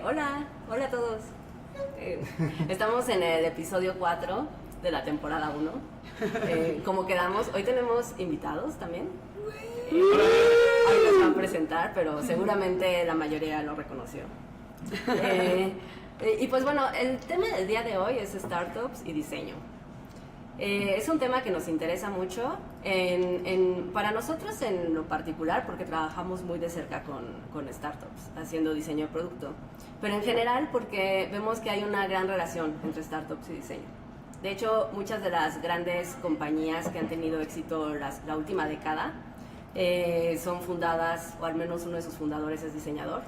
Hola a todos. Estamos en el episodio 4 de la temporada 1. Como quedamos, hoy tenemos invitados también. Hoy los van a presentar, pero seguramente la mayoría lo reconoció. Y pues bueno, el tema del día de hoy es startups y diseño. Es un tema que nos interesa mucho, para nosotros en lo particular, porque trabajamos muy de cerca con startups, haciendo diseño de producto, pero en general porque vemos que hay una gran relación entre startups y diseño. De hecho, muchas de las grandes compañías que han tenido éxito la última década son fundadas, o al menos uno de sus fundadores es diseñador,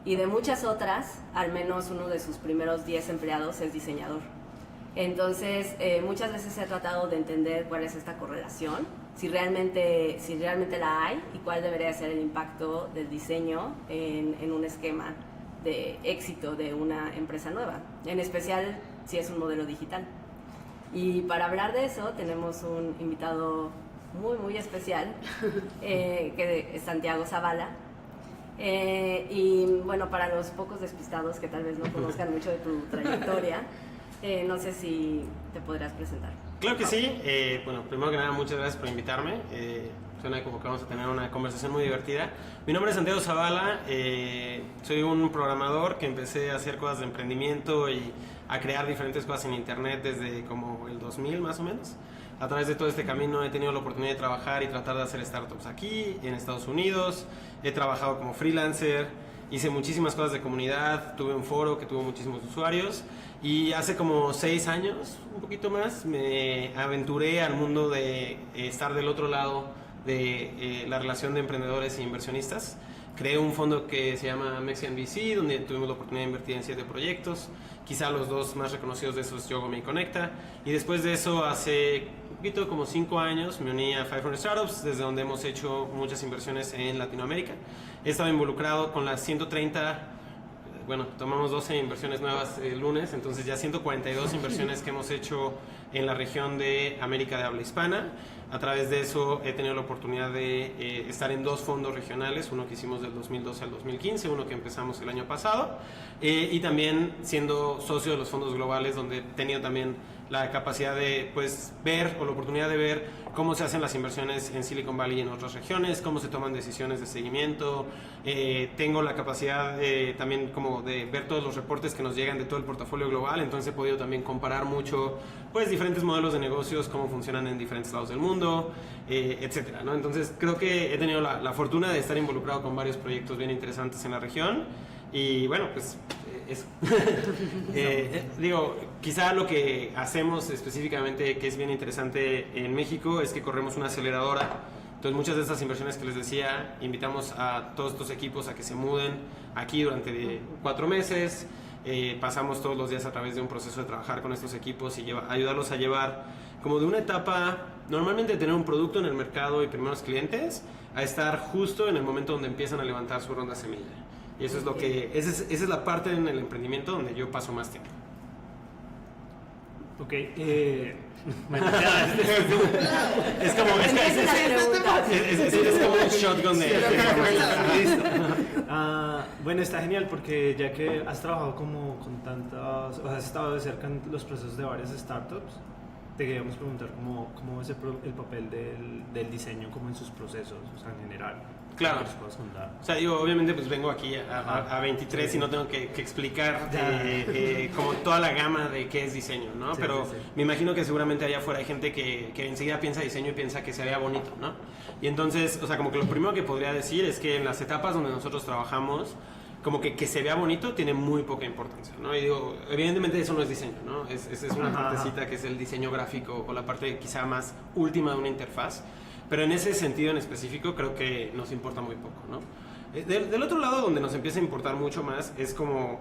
y de muchas otras, al menos uno de sus primeros 10 empleados es diseñador. Entonces, muchas veces he tratado de entender cuál es esta correlación, si realmente la hay y cuál debería ser el impacto del diseño en un esquema de éxito de una empresa nueva, en especial si es un modelo digital. Y para hablar de eso tenemos un invitado muy, muy especial, que es Santiago Zavala. Y bueno, para los pocos despistados que tal vez no conozcan mucho de tu trayectoria, no sé si te podrás presentar. Claro que sí. Bueno, primero que nada, muchas gracias por invitarme. Suena como que vamos a tener una conversación muy divertida. Mi nombre es Santiago Zavala. Soy un programador que empecé a hacer cosas de emprendimiento y a crear diferentes cosas en internet desde como el 2000 más o menos. A través de todo este camino he tenido la oportunidad de trabajar y tratar de hacer startups aquí, en Estados Unidos. He trabajado como freelancer, hice muchísimas cosas de comunidad, tuve un foro que tuvo muchísimos usuarios. Y hace como 6 años, un poquito más, me aventuré al mundo de estar del otro lado de la relación de emprendedores e inversionistas. Creé un fondo que se llama Mexican VC, donde tuvimos la oportunidad de invertir en 7 proyectos. Quizá los 2 más reconocidos de esos es Yogome y Conecta. Y después de eso, hace un poquito como 5 años, me uní a 500 Startups, desde donde hemos hecho muchas inversiones en Latinoamérica. He estado involucrado con las 130... Bueno, tomamos 12 inversiones nuevas el lunes, entonces ya 142 inversiones que hemos hecho en la región de América de habla hispana. A través de eso he tenido la oportunidad de estar en 2 fondos regionales, uno que hicimos del 2012 al 2015, uno que empezamos el año pasado, y también siendo socio de los fondos globales, donde he tenido también la capacidad de ver, o la oportunidad de ver cómo se hacen las inversiones en Silicon Valley y en otras regiones, cómo se toman decisiones de seguimiento. Tengo la capacidad también como de ver todos los reportes que nos llegan de todo el portafolio global, entonces he podido también comparar mucho diferentes modelos de negocios, cómo funcionan en diferentes lados del mundo, etcétera, ¿no? Entonces creo que he tenido la fortuna de estar involucrado con varios proyectos bien interesantes en la región y bueno, pues eso. Digo, quizá lo que hacemos específicamente que es bien interesante en México es que corremos una aceleradora. Entonces muchas de estas inversiones que les decía, invitamos a todos estos equipos a que se muden aquí durante 4 meses. Pasamos todos los días a través de un proceso de trabajar con estos equipos y ayudarlos a llevar como de una etapa normalmente de tener un producto en el mercado y primeros clientes a estar justo en el momento donde empiezan a levantar su ronda semilla. Y eso es lo que esa es la parte en el emprendimiento donde yo paso más tiempo. Ok, bueno, es como un shotgun de listo. Bueno, está genial porque ya que has trabajado como con tantas, o has estado de cerca en los procesos de varias startups, te queríamos preguntar cómo es el papel del diseño como en sus procesos, o sea, en general. Claro. O sea, digo, obviamente pues vengo aquí a 23 y no tengo que explicar como toda la gama de qué es diseño, ¿no? Sí, pero sí. Me imagino que seguramente allá afuera hay gente que enseguida piensa diseño y piensa que se vea bonito, ¿no? Y entonces, o sea, como que lo primero que podría decir es que en las etapas donde nosotros trabajamos, como que se vea bonito tiene muy poca importancia, ¿no? Y digo, evidentemente eso no es diseño, ¿no? Es una partecita que es el diseño gráfico o la parte quizá más última de una interfaz. Pero en ese sentido en específico creo que nos importa muy poco, ¿no? Del otro lado, donde nos empieza a importar mucho más, es como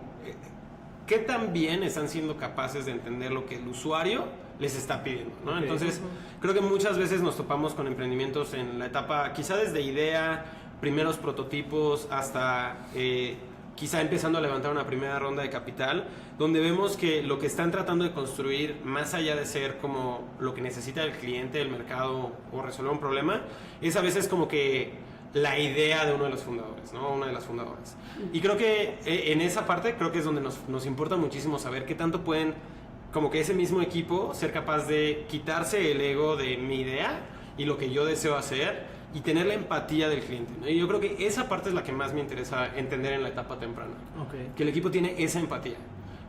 qué tan bien están siendo capaces de entender lo que el usuario les está pidiendo, ¿no? Entonces, creo que muchas veces nos topamos con emprendimientos en la etapa, quizá desde idea, primeros prototipos, hasta quizá empezando a levantar una primera ronda de capital, donde vemos que lo que están tratando de construir, más allá de ser como lo que necesita el cliente, el mercado o resolver un problema, es a veces como que la idea de uno de los fundadores, ¿no? Una de las fundadoras. Y creo que en esa parte creo que es donde nos importa muchísimo saber qué tanto pueden, como que ese mismo equipo, ser capaz de quitarse el ego de mi idea y lo que yo deseo hacer y tener la empatía del cliente, ¿no? Y yo creo que esa parte es la que más me interesa entender en la etapa temprana. Okay. Que el equipo tiene esa empatía.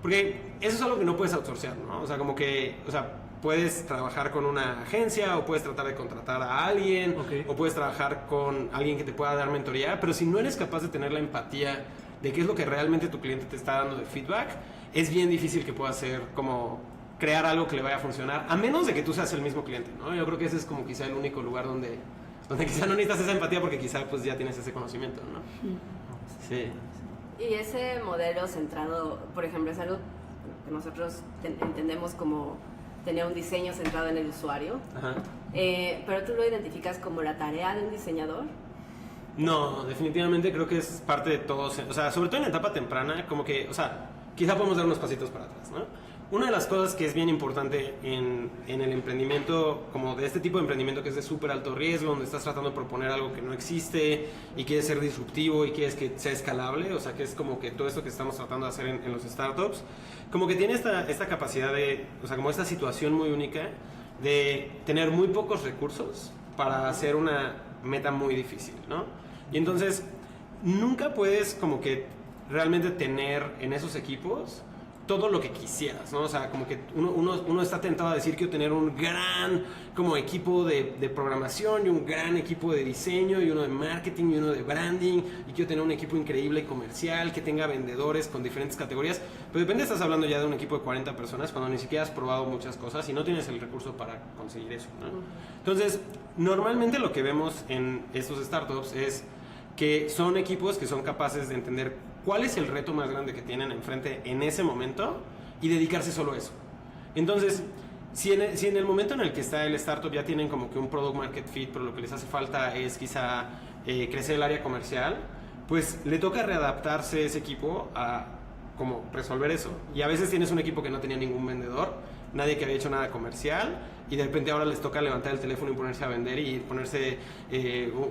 Porque eso es algo que no puedes outsourcear, ¿no? O sea, como que, o sea, puedes trabajar con una agencia o puedes tratar de contratar a alguien, Okay. o puedes trabajar con alguien que te pueda dar mentoría, pero si no eres capaz de tener la empatía de qué es lo que realmente tu cliente te está dando de feedback, es bien difícil que puedas hacer como crear algo que le vaya a funcionar, a menos de que tú seas el mismo cliente, ¿no? Yo creo que ese es como quizá el único lugar donde quizá no necesitas esa empatía porque quizá pues ya tienes ese conocimiento, ¿no? Sí. Y ese modelo centrado, por ejemplo, es algo que nosotros entendemos como tener un diseño centrado en el usuario. Ajá. Pero tú lo identificas como la tarea de un diseñador. No, definitivamente creo que es parte de todos, o sea, sobre todo en la etapa temprana, como que, o sea, quizá podemos dar unos pasitos para atrás, ¿no? Una de las cosas que es bien importante en el emprendimiento, como de este tipo de emprendimiento que es de súper alto riesgo, donde estás tratando de proponer algo que no existe y quieres ser disruptivo y quieres que sea escalable, o sea, que es como que todo esto que estamos tratando de hacer en los startups, como que tiene esta capacidad de, o sea, como esta situación muy única de tener muy pocos recursos para hacer una meta muy difícil, ¿no? Y entonces, nunca puedes como que realmente tener en esos equipos todo lo que quisieras, ¿no? O sea, como que uno está tentado a decir quiero tener un gran como equipo de programación y un gran equipo de diseño y uno de marketing y uno de branding y quiero tener un equipo increíble comercial que tenga vendedores con diferentes categorías, pero de repente estás hablando ya de un equipo de 40 personas cuando ni siquiera has probado muchas cosas y no tienes el recurso para conseguir eso, ¿no? Entonces, normalmente lo que vemos en estos startups es que son equipos que son capaces de entender cuál es el reto más grande que tienen enfrente en ese momento y dedicarse solo a eso. Entonces, si en el momento en el que está el startup ya tienen como que un product market fit, pero lo que les hace falta es quizá crecer el área comercial, pues le toca readaptarse ese equipo a como resolver eso. Y a veces tienes un equipo que no tenía ningún vendedor, nadie que había hecho nada comercial, y de repente ahora les toca levantar el teléfono y ponerse a vender y ponerse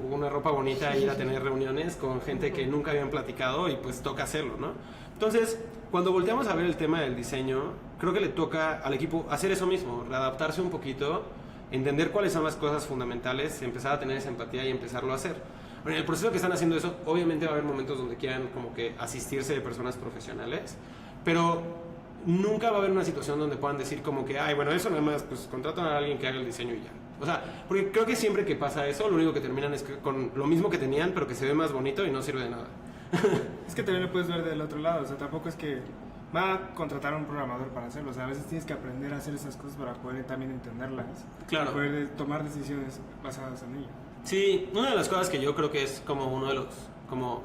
una ropa bonita e ir a tener reuniones con gente que nunca habían platicado y pues toca hacerlo, ¿no? Entonces, cuando volteamos a ver el tema del diseño, creo que le toca al equipo hacer eso mismo, readaptarse un poquito, entender cuáles son las cosas fundamentales, empezar a tener esa empatía y empezarlo a hacer. Bueno, en el proceso que están haciendo eso, obviamente va a haber momentos donde quieran como que asistirse de personas profesionales, pero nunca va a haber una situación donde puedan decir como que, ay, bueno, eso nada más, pues contratan a alguien que haga el diseño y ya. O sea, porque creo que siempre que pasa eso, lo único que terminan es con lo mismo que tenían, pero que se ve más bonito y no sirve de nada. Es que también lo puedes ver del otro lado, o sea, tampoco es que va a contratar a un programador para hacerlo, o sea, a veces tienes que aprender a hacer esas cosas para poder también entenderlas, Claro. y poder tomar decisiones basadas en ello. Sí, una de las cosas que yo creo que es como uno de los como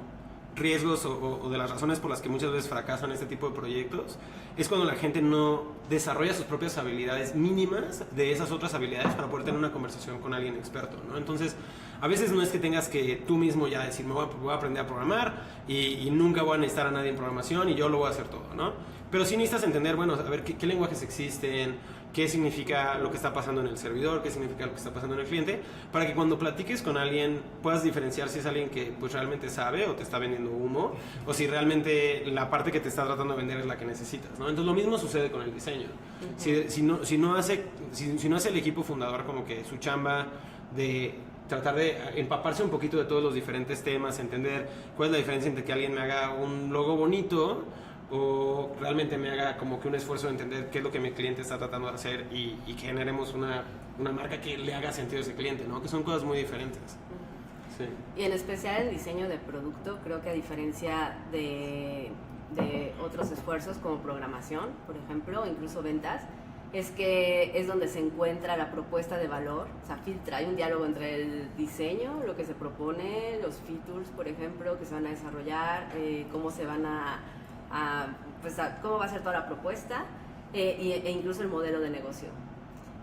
riesgos o de las razones por las que muchas veces fracasan este tipo de proyectos es cuando la gente no desarrolla sus propias habilidades mínimas de esas otras habilidades para poder tener una conversación con alguien experto, ¿no? Entonces, a veces no es que tengas que tú mismo ya decir, voy a aprender a programar y nunca voy a necesitar a nadie en programación y yo lo voy a hacer todo, ¿no? Pero sí necesitas entender, bueno, a ver qué lenguajes existen, qué significa lo que está pasando en el servidor, qué significa lo que está pasando en el cliente, para que cuando platiques con alguien puedas diferenciar si es alguien que pues realmente sabe o te está vendiendo humo, o si realmente la parte que te está tratando de vender es la que necesitas, ¿no? Entonces lo mismo sucede con el diseño. Si no hace el equipo fundador como que su chamba de tratar de empaparse un poquito de todos los diferentes temas, entender cuál es la diferencia entre que alguien me haga un logo bonito o realmente me haga como que un esfuerzo de entender qué es lo que mi cliente está tratando de hacer y que generemos una marca que le haga sentido a ese cliente, ¿no? Que son cosas muy diferentes. Sí. Y en especial el diseño de producto, creo que a diferencia de otros esfuerzos como programación, por ejemplo, o incluso ventas, es que es donde se encuentra la propuesta de valor, o sea, filtra, hay un diálogo entre el diseño, lo que se propone, los features, por ejemplo, que se van a desarrollar, cómo se van cómo va a ser toda la propuesta e incluso el modelo de negocio.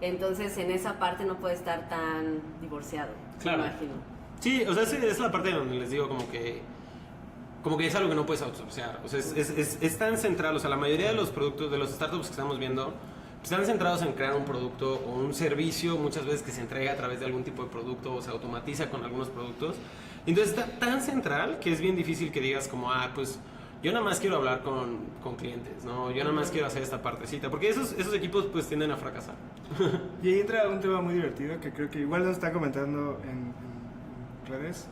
Entonces, en esa parte no puede estar tan divorciado, Claro. me imagino. Sí, o sea, es la parte donde les digo como que es algo que no puedes outsourcear. O sea, es tan central, o sea, la mayoría de los productos, de los startups que estamos viendo, están centrados en crear un producto o un servicio, muchas veces que se entrega a través de algún tipo de producto o se automatiza con algunos productos. Entonces está tan central que es bien difícil que digas como, pues yo nada más quiero hablar con clientes, ¿no? Yo nada más quiero hacer esta partecita, porque esos equipos pues tienden a fracasar. Y ahí entra un tema muy divertido que creo que igual nos está comentando en redes,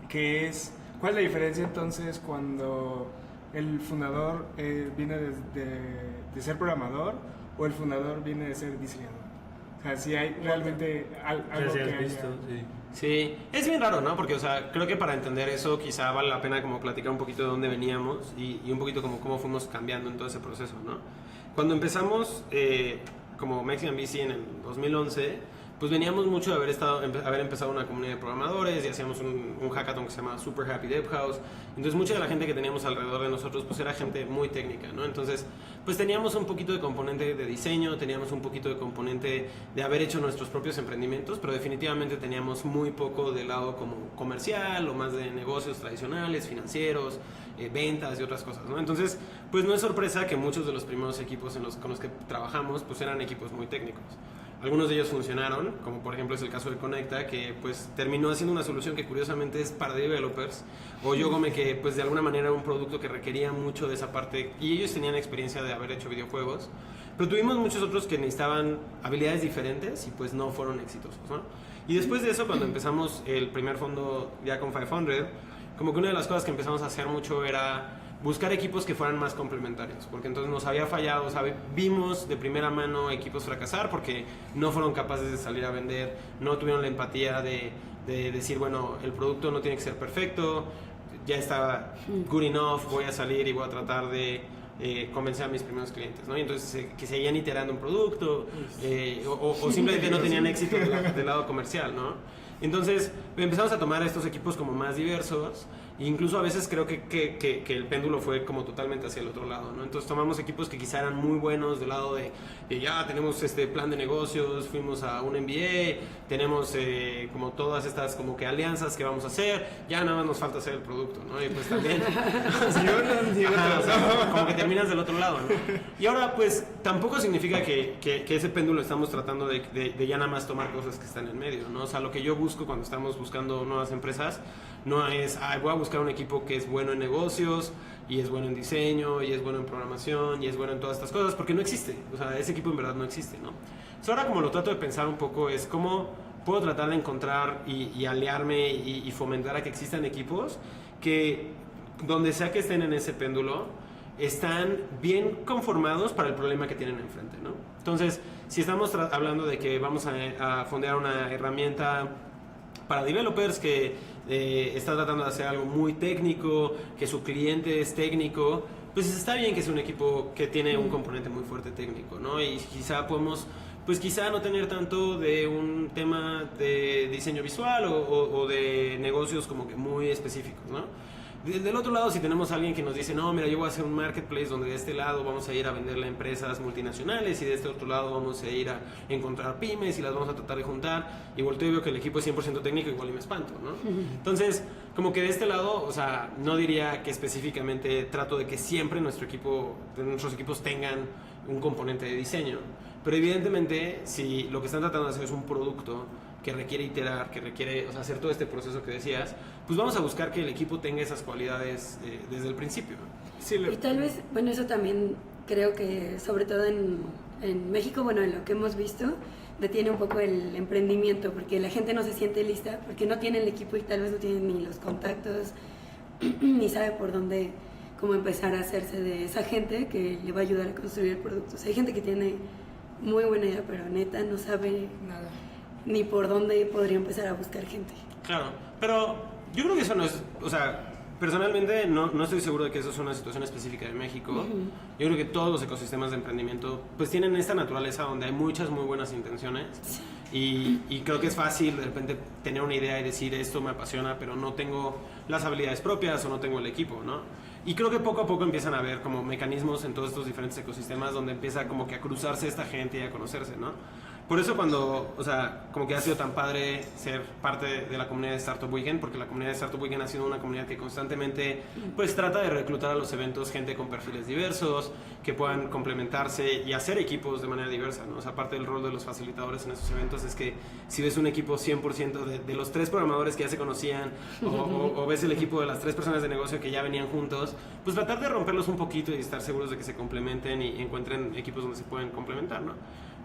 que es, ¿cuál es la diferencia entonces cuando el fundador viene de ser programador o el fundador viene de ser diseñador? O sea, si hay realmente algo Sí, que has haya... visto, sí. Sí, es bien raro, ¿no? Porque, o sea, creo que para entender eso quizá vale la pena como platicar un poquito de dónde veníamos y un poquito como cómo fuimos cambiando en todo ese proceso, ¿no? Cuando empezamos como Mexican VC en el 2011, pues veníamos mucho de haber empezado una comunidad de programadores y hacíamos un hackathon que se llama Super Happy Dev House. Entonces mucha de la gente que teníamos alrededor de nosotros pues era gente muy técnica, ¿no? Entonces pues teníamos un poquito de componente de diseño, teníamos un poquito de componente de haber hecho nuestros propios emprendimientos, pero definitivamente teníamos muy poco del lado como comercial o más de negocios tradicionales, financieros, ventas y otras cosas, ¿no? Entonces pues no es sorpresa que muchos de los primeros equipos con los que trabajamos pues eran equipos muy técnicos. Algunos de ellos funcionaron, como por ejemplo es el caso de Conecta, que pues terminó haciendo una solución que curiosamente es para developers, o Yogome, que pues de alguna manera era un producto que requería mucho de esa parte, y ellos tenían experiencia de haber hecho videojuegos, pero tuvimos muchos otros que necesitaban habilidades diferentes y pues no fueron exitosos, ¿no? Y después de eso, cuando empezamos el primer fondo ya con 500, como que una de las cosas que empezamos a hacer mucho era buscar equipos que fueran más complementarios, porque entonces nos había fallado, vimos de primera mano equipos fracasar porque no fueron capaces de salir a vender, no tuvieron la empatía de decir, bueno, el producto no tiene que ser perfecto, ya está good enough, voy a salir y voy a tratar de convencer a mis primeros clientes, ¿no? Y entonces que seguían iterando un producto o simplemente no tenían éxito del lado comercial, ¿no? Entonces empezamos a tomar estos equipos como más diversos. Incluso a veces creo que el péndulo fue como totalmente hacia el otro lado, ¿no? Entonces tomamos equipos que quizá eran muy buenos del lado de ya tenemos este plan de negocios, fuimos a un MBA, tenemos como todas estas como que alianzas que vamos a hacer, ya nada más nos falta hacer el producto, ¿no? Y pues también o sea, como que terminas del otro lado, ¿no? Y ahora pues tampoco significa que ese péndulo estamos tratando de ya nada más tomar cosas que están en medio, ¿no? O sea, lo que yo busco cuando estamos buscando nuevas empresas no es, voy a buscar un equipo que es bueno en negocios y es bueno en diseño y es bueno en programación y es bueno en todas estas cosas, porque no existe, o sea, ese equipo en verdad no existe, ¿no? Entonces ahora como lo trato de pensar un poco es cómo puedo tratar de encontrar y aliarme y fomentar a que existan equipos que donde sea que estén en ese péndulo están bien conformados para el problema que tienen enfrente, ¿no? Entonces, si estamos hablando de que vamos a fondear una herramienta para developers que está tratando de hacer algo muy técnico, que su cliente es técnico, pues está bien que sea un equipo que tiene un componente muy fuerte técnico, ¿no? Y quizá podemos, pues quizá no tener tanto de un tema de diseño visual o de negocios como que muy específicos, ¿no? Del otro lado, si tenemos a alguien que nos dice, no, mira, yo voy a hacer un marketplace donde de este lado vamos a ir a venderle a empresas multinacionales y de este otro lado vamos a ir a encontrar pymes y las vamos a tratar de juntar, y volteo y veo que el equipo es 100% técnico, igual y me espanto, ¿no? Entonces, como que de este lado, o sea, no diría que específicamente trato de que siempre nuestros equipos tengan un componente de diseño, pero evidentemente, si lo que están tratando de hacer es un producto que requiere iterar, que requiere, o sea, hacer todo este proceso que decías, pues vamos a buscar que el equipo tenga esas cualidades desde el principio. Sí, Y tal vez, bueno, eso también creo que, sobre todo en México, bueno, en lo que hemos visto, detiene un poco el emprendimiento, porque la gente no se siente lista, porque no tiene el equipo y tal vez no tiene ni los contactos, ni sabe por dónde, cómo empezar a hacerse de esa gente que le va a ayudar a construir el producto. O sea, hay gente que tiene muy buena idea, pero neta no sabe Nada. ni por dónde podría empezar a buscar gente. Claro, pero yo creo que eso no es, o sea, personalmente no estoy seguro de que eso es una situación específica de México. Yo creo que todos los ecosistemas de emprendimiento pues tienen esta naturaleza donde hay muchas muy buenas intenciones y creo que es fácil de repente tener una idea y decir esto me apasiona, pero no tengo las habilidades propias o no tengo el equipo, ¿no? Y creo que poco a poco empiezan a haber como mecanismos en todos estos diferentes ecosistemas donde empieza como que a cruzarse esta gente y a conocerse, ¿no? por eso cuando, o sea, como que ha sido tan padre ser parte de la comunidad de Startup Weekend, porque la comunidad de Startup Weekend ha sido una comunidad que constantemente pues trata de reclutar a los eventos gente con perfiles diversos, que puedan complementarse y hacer equipos de manera diversa, ¿no? O sea, parte del rol de los facilitadores en esos eventos es que si ves un equipo 100% de los 3 programadores que ya se conocían o ves el equipo de las 3 personas de negocio que ya venían juntos, pues tratar de romperlos un poquito y estar seguros de que se complementen y encuentren equipos donde se pueden complementar, ¿no?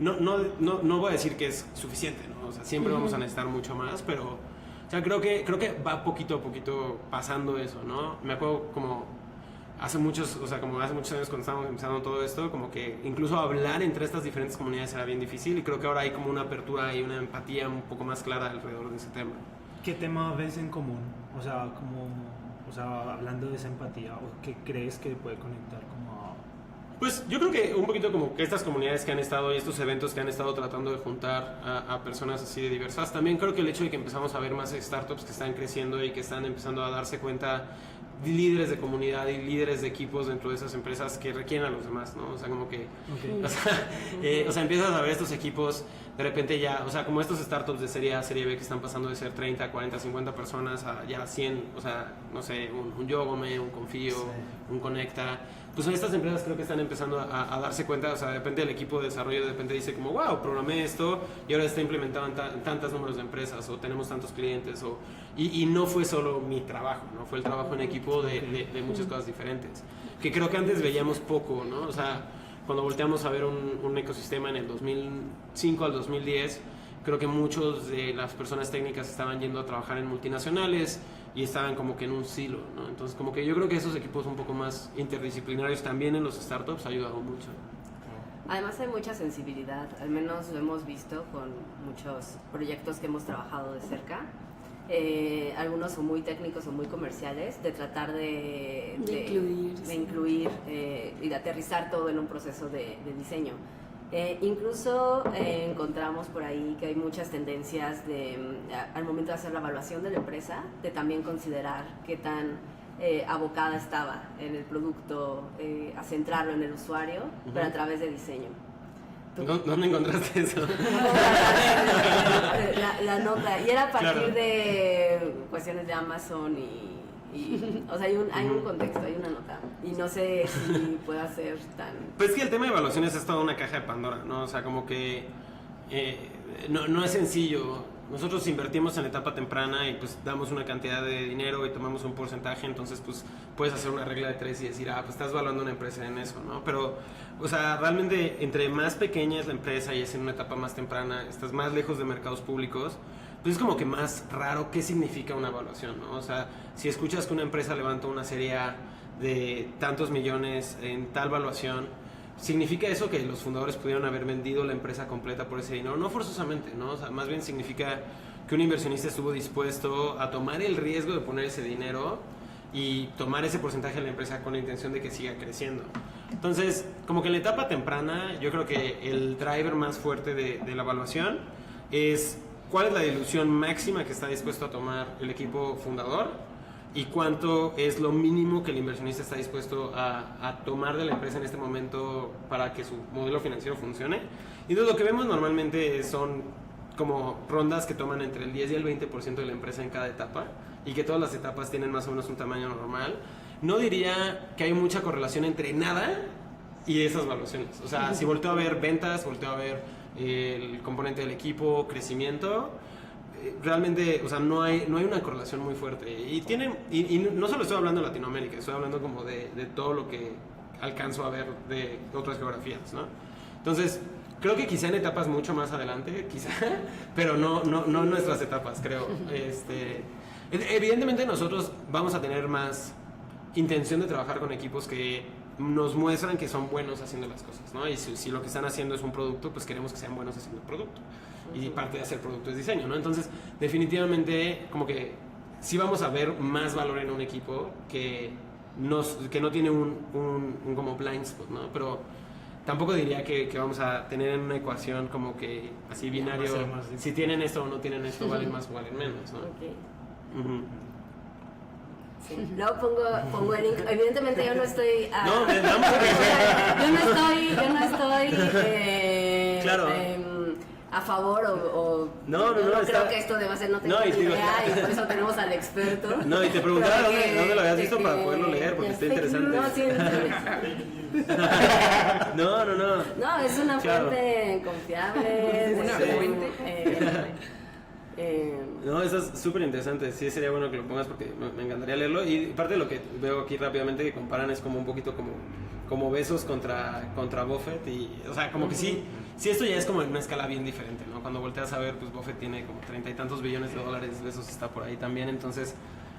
No voy a decir que es suficiente, ¿no? O sea, siempre vamos a necesitar mucho más, pero o sea, creo que va poquito a poquito pasando eso, ¿no? Me acuerdo como hace muchos años cuando estábamos empezando todo esto, como que incluso hablar entre estas diferentes comunidades era bien difícil y creo que ahora hay como una apertura y una empatía un poco más clara alrededor de ese tema. ¿Qué tema ves en común? O sea, hablando de esa empatía, ¿o qué crees que puede conectar como a... Pues yo creo que un poquito como que estas comunidades que han estado y estos eventos que han estado tratando de juntar a personas así de diversas, también creo que el hecho de que empezamos a ver más startups que están creciendo y que están empezando a darse cuenta, líderes de comunidad y líderes de equipos dentro de esas empresas que requieren a los demás, ¿no? O sea, como que, o sea, empiezas a ver estos equipos de repente ya, o sea, como estos startups de serie A, serie B que están pasando de ser 30, 40, 50 personas a ya 100, o sea, no sé, un Yogome, un Confío, un Conecta. Pues estas empresas creo que están empezando a darse cuenta, o sea, de repente el equipo de desarrollo de repente dice como, wow, programé esto y ahora está implementado en tantos números de empresas o tenemos tantos clientes y no fue solo mi trabajo, ¿no? Fue el trabajo en equipo de muchas cosas diferentes, que creo que antes veíamos poco, ¿no? O sea, cuando volteamos a ver un ecosistema en el 2005 al 2010, creo que muchos de las personas técnicas estaban yendo a trabajar en multinacionales y estaban como que en un silo, ¿no? Entonces como que yo creo que esos equipos un poco más interdisciplinarios también en los startups ha ayudado mucho. Además hay mucha sensibilidad, al menos lo hemos visto con muchos proyectos que hemos trabajado de cerca. Algunos son muy técnicos o muy comerciales, de tratar de incluir y de aterrizar todo en un proceso de diseño. Incluso encontramos por ahí que hay muchas tendencias al momento de hacer la evaluación de la empresa, de también considerar qué tan abocada estaba en el producto, a centrarlo en el usuario, pero a través de diseño. ¿Dónde encontraste eso? La nota, y era a partir Claro. de cuestiones de Amazon o sea, hay un contexto, hay una nota, y no sé si pueda ser tan... Pues que el tema de evaluaciones es toda una caja de Pandora, ¿no? O sea, como que no es sencillo. Nosotros invertimos en la etapa temprana y pues damos una cantidad de dinero y tomamos un porcentaje, entonces pues puedes hacer una regla de 3 y decir, pues estás evaluando una empresa en eso, ¿no? Pero, o sea, realmente entre más pequeña es la empresa y es en una etapa más temprana, estás más lejos de mercados públicos, pues es como que más raro qué significa una evaluación, ¿no? O sea, si escuchas que una empresa levanta una serie A de tantos millones en tal valuación, ¿significa eso que los fundadores pudieron haber vendido la empresa completa por ese dinero? No forzosamente, ¿no? O sea, más bien significa que un inversionista estuvo dispuesto a tomar el riesgo de poner ese dinero y tomar ese porcentaje de la empresa con la intención de que siga creciendo. Entonces, como que en la etapa temprana, yo creo que el driver más fuerte de la evaluación es cuál es la dilución máxima que está dispuesto a tomar el equipo fundador y cuánto es lo mínimo que el inversionista está dispuesto a tomar de la empresa en este momento para que su modelo financiero funcione. Y entonces lo que vemos normalmente son como rondas que toman entre el 10 y el 20% de la empresa en cada etapa y que todas las etapas tienen más o menos un tamaño normal. No diría que hay mucha correlación entre nada y esas valuaciones. O sea, si volteo a ver ventas, volteo a ver el componente del equipo, crecimiento, realmente, o sea, no hay una correlación muy fuerte. Y no solo estoy hablando de Latinoamérica, estoy hablando como de todo lo que alcanzo a ver de otras geografías, ¿no? Entonces, creo que quizá en etapas mucho más adelante, quizá, pero no en nuestras etapas, creo. Evidentemente nosotros vamos a tener más intención de trabajar con equipos que nos muestran que son buenos haciendo las cosas, ¿no? Y si lo que están haciendo es un producto, pues queremos que sean buenos haciendo el producto. Y parte de hacer producto es diseño, ¿no? Entonces, definitivamente, como que sí vamos a ver más valor en un equipo que no tiene un como blind spot, ¿no? Pero tampoco diría que vamos a tener en una ecuación como que así binario, si tienen esto o no tienen esto, valen más o valen menos, ¿no? Okay. Uh-huh. Sí. Luego pongo el link. Evidentemente yo no estoy... No, me damos yo no estoy Claro. a favor o No, yo está- creo que esto debe ser, no tengo No, y ni digo- idea, y por eso tenemos al experto. No, y te preguntaba Pero que- dónde lo habías de visto que- para poderlo leer, porque está fake interesante. No, sí, No. no, es una Claro. fuente confiable. Una Sí. fuente. No, eso es súper interesante. Sí, sería bueno que lo pongas porque me encantaría leerlo. Y parte de lo que veo aquí rápidamente que comparan es como un poquito como Bezos contra Buffett. Y, o sea, como que sí, esto ya es como en una escala bien diferente, ¿no? Cuando volteas a ver, pues Buffett tiene como 30 y tantos billones de dólares, Bezos está por ahí también. Entonces,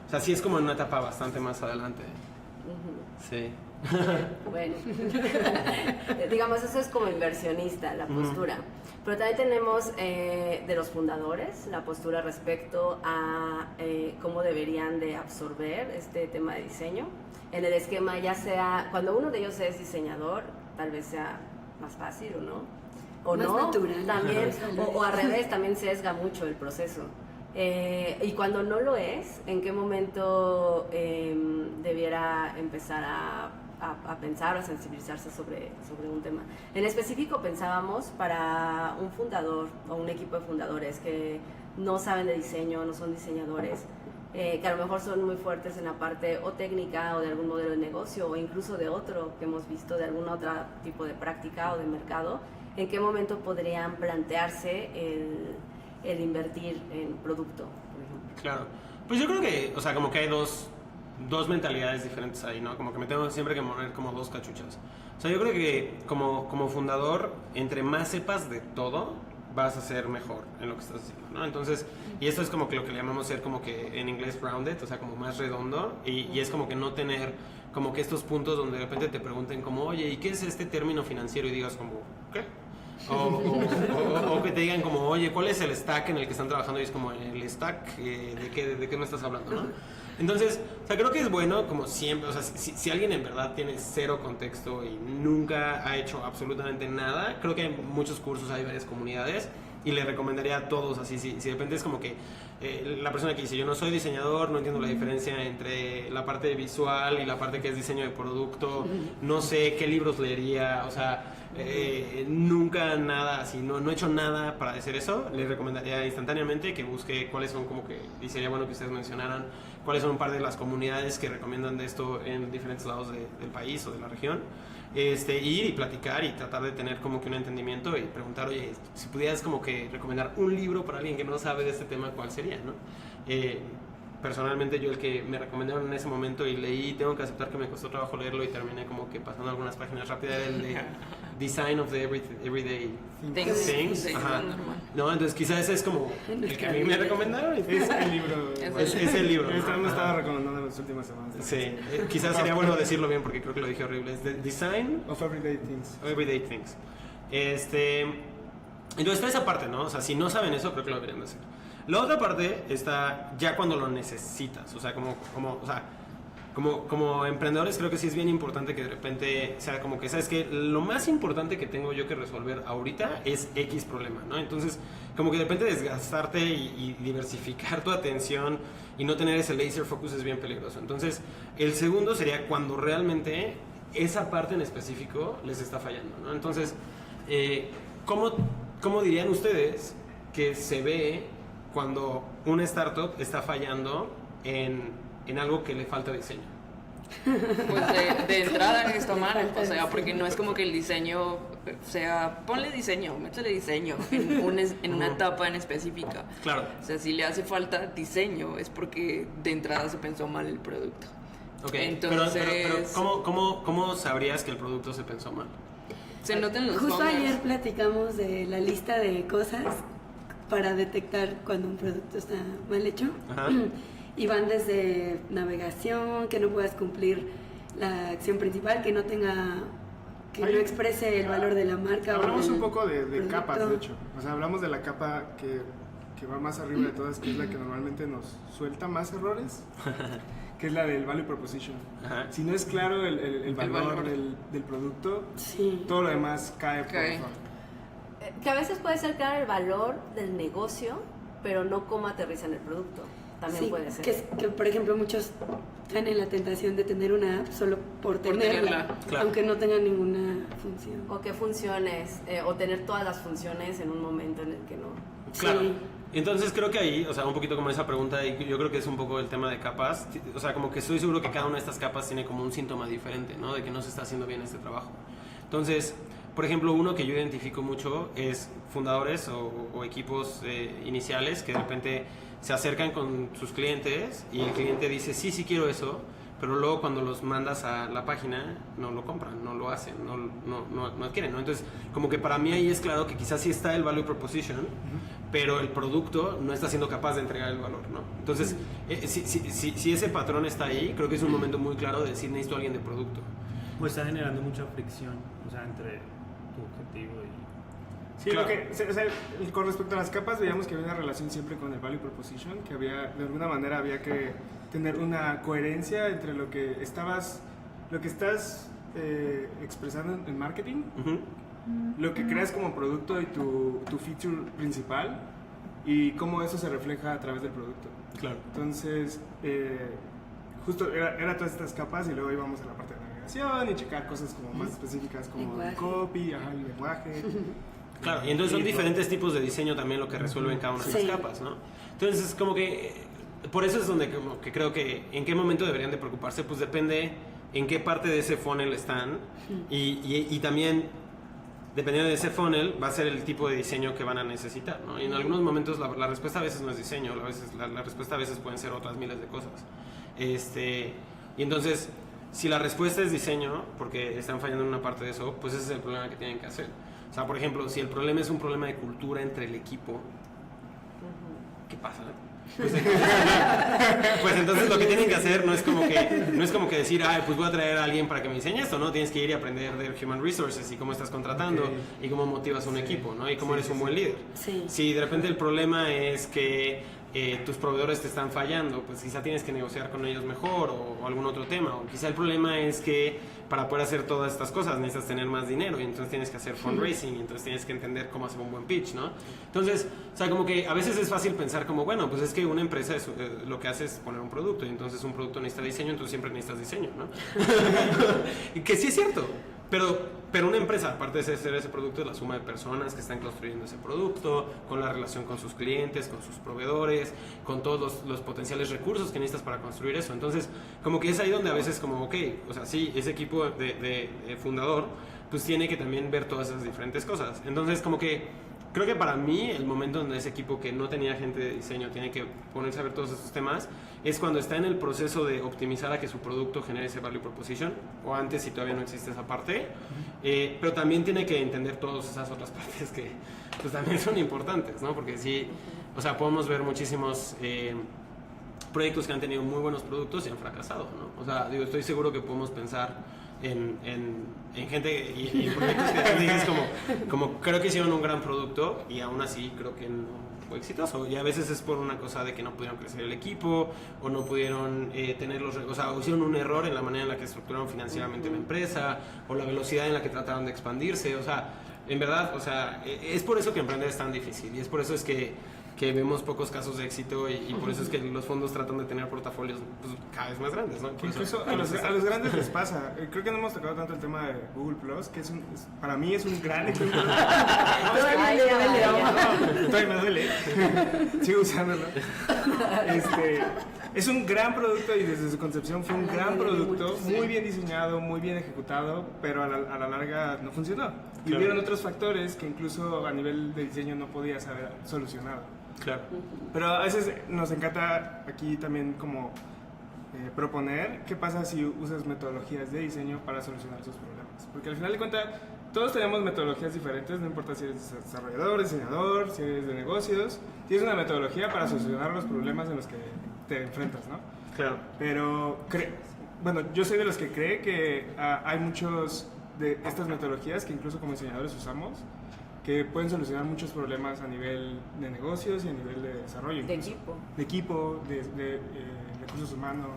o sea, sí es como en una etapa bastante más adelante. Sí. Bueno, digamos, eso es como inversionista, la postura. Pero también tenemos de los fundadores la postura respecto a cómo deberían de absorber este tema de diseño. En el esquema, ya sea, cuando uno de ellos es diseñador, tal vez sea más fácil o no. O Más no, natural. también, Tal vez. o al revés, también sesga mucho el proceso. Y cuando no lo es, ¿en qué momento debiera empezar a pensar o a sensibilizarse sobre un tema? En específico pensábamos para un fundador o un equipo de fundadores que no saben de diseño, no son diseñadores, que a lo mejor son muy fuertes en la parte o técnica o de algún modelo de negocio o incluso de otro que hemos visto, de algún otro tipo de práctica o de mercado. ¿En qué momento podrían plantearse el invertir en producto, por ejemplo? Claro. Pues yo creo que, o sea, como que hay dos mentalidades diferentes ahí, ¿no? Como que me tengo siempre que poner como dos cachuchas. O sea, yo creo que como fundador, entre más sepas de todo, vas a ser mejor en lo que estás haciendo, ¿no? Entonces, y esto es como que lo que le llamamos ser como que en inglés rounded, o sea, como más redondo, y es como que no tener como que estos puntos donde de repente te pregunten como, oye, ¿y qué es este término financiero? Y digas como, ¿qué? O que te digan como, oye, ¿cuál es el stack en el que están trabajando? Y es como, el stack, ¿de qué me estás hablando, no? Entonces, o sea, creo que es bueno, como siempre, o sea, si alguien en verdad tiene cero contexto y nunca ha hecho absolutamente nada, creo que hay muchos cursos, hay varias comunidades, y le recomendaría a todos, así, si de repente es como que la persona que dice, yo no soy diseñador, no entiendo la diferencia entre la parte visual y la parte que es diseño de producto, no sé qué libros leería, o sea, nunca nada así, no he hecho nada para hacer eso, le recomendaría instantáneamente que busque cuáles son como que, y sería bueno que ustedes mencionaran cuáles son un par de las comunidades que recomiendan de esto en diferentes lados del país o de la región, ir y platicar y tratar de tener como que un entendimiento y preguntar, oye, si pudieras como que recomendar un libro para alguien que no sabe de este tema, ¿cuál sería, no? Personalmente yo el que me recomendaron en ese momento y leí, tengo que aceptar que me costó trabajo leerlo y terminé como que pasando algunas páginas rápidas, era el de Design of the Everyday Things. Ajá. No, entonces quizás ese es como el que a mí me recomendaron. Y Es el libro. es el libro. Este me Ajá. estaba recomendando en las últimas semanas. Sí, quizás sería bueno decirlo bien porque creo que lo dije horrible. Es The Design Of Everyday Things. of Everyday Things. Entonces está esa parte, ¿no? O sea, si no saben eso, creo que lo deberían de hacer. La otra parte está ya cuando lo necesitas. O sea, como emprendedores creo que sí es bien importante que de repente sea como que, ¿sabes qué? Lo más importante que tengo yo que resolver ahorita es X problema, ¿no? Entonces, como que de repente desgastarte y diversificar tu atención y no tener ese laser focus es bien peligroso. Entonces, el segundo sería cuando realmente esa parte en específico les está fallando, ¿no? Entonces, ¿cómo dirían ustedes que se ve cuando una startup está fallando en algo que le falta diseño? Pues de entrada está mal, o sea, porque no es como que el diseño, o sea, ponle diseño, métele diseño en una etapa en específica. Claro. O sea, si le hace falta diseño es porque de entrada se pensó mal el producto. Ok, Entonces, pero ¿cómo sabrías que el producto se pensó mal? se notan los Justo founders. ayer platicamos de la lista de cosas para detectar cuando un producto está mal hecho. Ajá. Y van desde navegación, que no puedas cumplir la acción principal, que no tenga, que no exprese el valor de la marca. o Hablamos del un poco de producto. capas, de hecho. O sea, hablamos de la capa que va más arriba de todas, que es la que normalmente nos suelta más errores, que es la del value proposition. Ajá. Si no es claro el valor, valor. del producto, Sí. todo lo demás cae por Cae. default. Que a veces puede ser claro el valor del negocio, pero no cómo aterriza en el producto. también Sí, puede ser. que, por ejemplo, muchos caen en la tentación de tener una app solo por tenerla, claro. aunque no tenga ninguna función. O que funciones, o tener todas las funciones en un momento en el que no. Claro. Sí. Entonces creo que ahí, o sea, un poquito como esa pregunta, y yo creo que es un poco el tema de capas, o sea, como que estoy seguro que cada una de estas capas tiene como un síntoma diferente, ¿no? De que no se está haciendo bien este trabajo. Entonces, por ejemplo, uno que yo identifico mucho es fundadores o equipos iniciales que de repente se acercan con sus clientes y el cliente dice, sí, sí quiero eso, pero luego cuando los mandas a la página no lo compran, no lo hacen, no adquieren, ¿no? Entonces, como que para mí ahí es claro que quizás sí está el value proposition, pero el producto no está siendo capaz de entregar el valor, ¿no? Entonces, si ese patrón está ahí, creo que es un momento muy claro de decir, necesito a alguien de producto. O está generando mucha fricción, o sea, entre tu objetivo y... Sí, Claro. con respecto a las capas, veíamos que había una relación siempre con el value proposition, que había, de alguna manera había que tener una coherencia entre lo que estás expresando en marketing, Ujú. lo que creas como producto y tu feature principal, y cómo eso se refleja a través del producto. Claro. Entonces, justo era todas estas capas y luego íbamos a la parte de navegación y checar cosas como más específicas como el Lenguaje. copy, el lenguaje. Claro, y entonces son diferentes tipos de diseño también lo que resuelven cada una de Sí. las capas, ¿no? Entonces es como que, por eso es donde como que creo que en qué momento deberían de preocuparse, pues depende en qué parte de ese funnel están y también dependiendo de ese funnel va a ser el tipo de diseño que van a necesitar, ¿no? Y en algunos momentos la respuesta a veces no es diseño, la respuesta a veces pueden ser otras miles de cosas. Y entonces, si la respuesta es diseño, porque están fallando en una parte de eso, pues ese es el problema que tienen que hacer. O sea, por ejemplo, si el problema es un problema de cultura entre el equipo, ¿qué pasa? Pues entonces lo que tienen que hacer no es como que decir, pues voy a traer a alguien para que me diseñe esto, ¿no? Tienes que ir y aprender de Human Resources y cómo estás contratando y cómo motivas a un equipo, ¿no? Y cómo eres un buen líder. Sí. Si de repente el problema es que tus proveedores te están fallando, pues quizá tienes que negociar con ellos mejor o algún otro tema. O quizá el problema es que para poder hacer todas estas cosas necesitas tener más dinero y entonces tienes que hacer fundraising y entonces tienes que entender cómo hacer un buen pitch, ¿no? Entonces, o sea, como que a veces es fácil pensar como, bueno, pues es que una empresa lo que hace es poner un producto y entonces un producto necesita diseño, entonces siempre necesitas diseño, ¿no? Y que sí es cierto, pero una empresa, aparte de ser ese producto, es la suma de personas que están construyendo ese producto, con la relación con sus clientes, con sus proveedores, con todos los potenciales recursos que necesitas para construir eso. Entonces, como que es ahí donde a veces como, ok, o sea, sí, ese equipo de fundador, pues tiene que también ver todas esas diferentes cosas. Entonces, como que creo que para mí el momento donde ese equipo que no tenía gente de diseño tiene que ponerse a ver todos esos temas es cuando está en el proceso de optimizar a que su producto genere ese value proposition, o antes si todavía no existe esa parte, pero también tiene que entender todas esas otras partes que pues también son importantes, ¿no? Porque sí, o sea, podemos ver muchísimos proyectos que han tenido muy buenos productos y han fracasado, ¿no? O sea, digo, estoy seguro que podemos pensar en gente y en proyectos que dices como creo que hicieron un gran producto y aún así creo que no fue exitoso, y a veces es por una cosa de que no pudieron crecer el equipo o no pudieron tener o sea, o hicieron un error en la manera en la que estructuraron financieramente la empresa o la velocidad en la que trataron de expandirse. O sea, en verdad, o sea, es por eso que emprender es tan difícil y es por eso es que vemos pocos casos de éxito y por eso es que los fondos tratan de tener portafolios pues, cada vez más grandes, ¿no? Por Incluso eso- a los grandes les pasa. Creo que no hemos tocado tanto el tema de Google Plus, que para mí es un gran ejemplo. Ay, Todavía me duele. Sigo usándolo. Es un gran producto y desde su concepción fue un gran producto, muy bien diseñado, muy bien ejecutado, pero a la larga no funcionó. Y Claro. hubieron otros factores que incluso a nivel de diseño no podías haber solucionado. Claro. Pero a veces nos encanta aquí también como proponer qué pasa si usas metodologías de diseño para solucionar esos problemas. Porque al final de cuentas todos tenemos metodologías diferentes, no importa si eres desarrollador, diseñador, si eres de negocios, tienes una metodología para solucionar los problemas en los que te enfrentas, ¿no? Claro. Pero, bueno, yo soy de los que cree que hay muchos de estas metodologías que incluso como diseñadores usamos, que pueden solucionar muchos problemas a nivel de negocios y a nivel de desarrollo. De incluso. equipo. De equipo, de recursos humanos.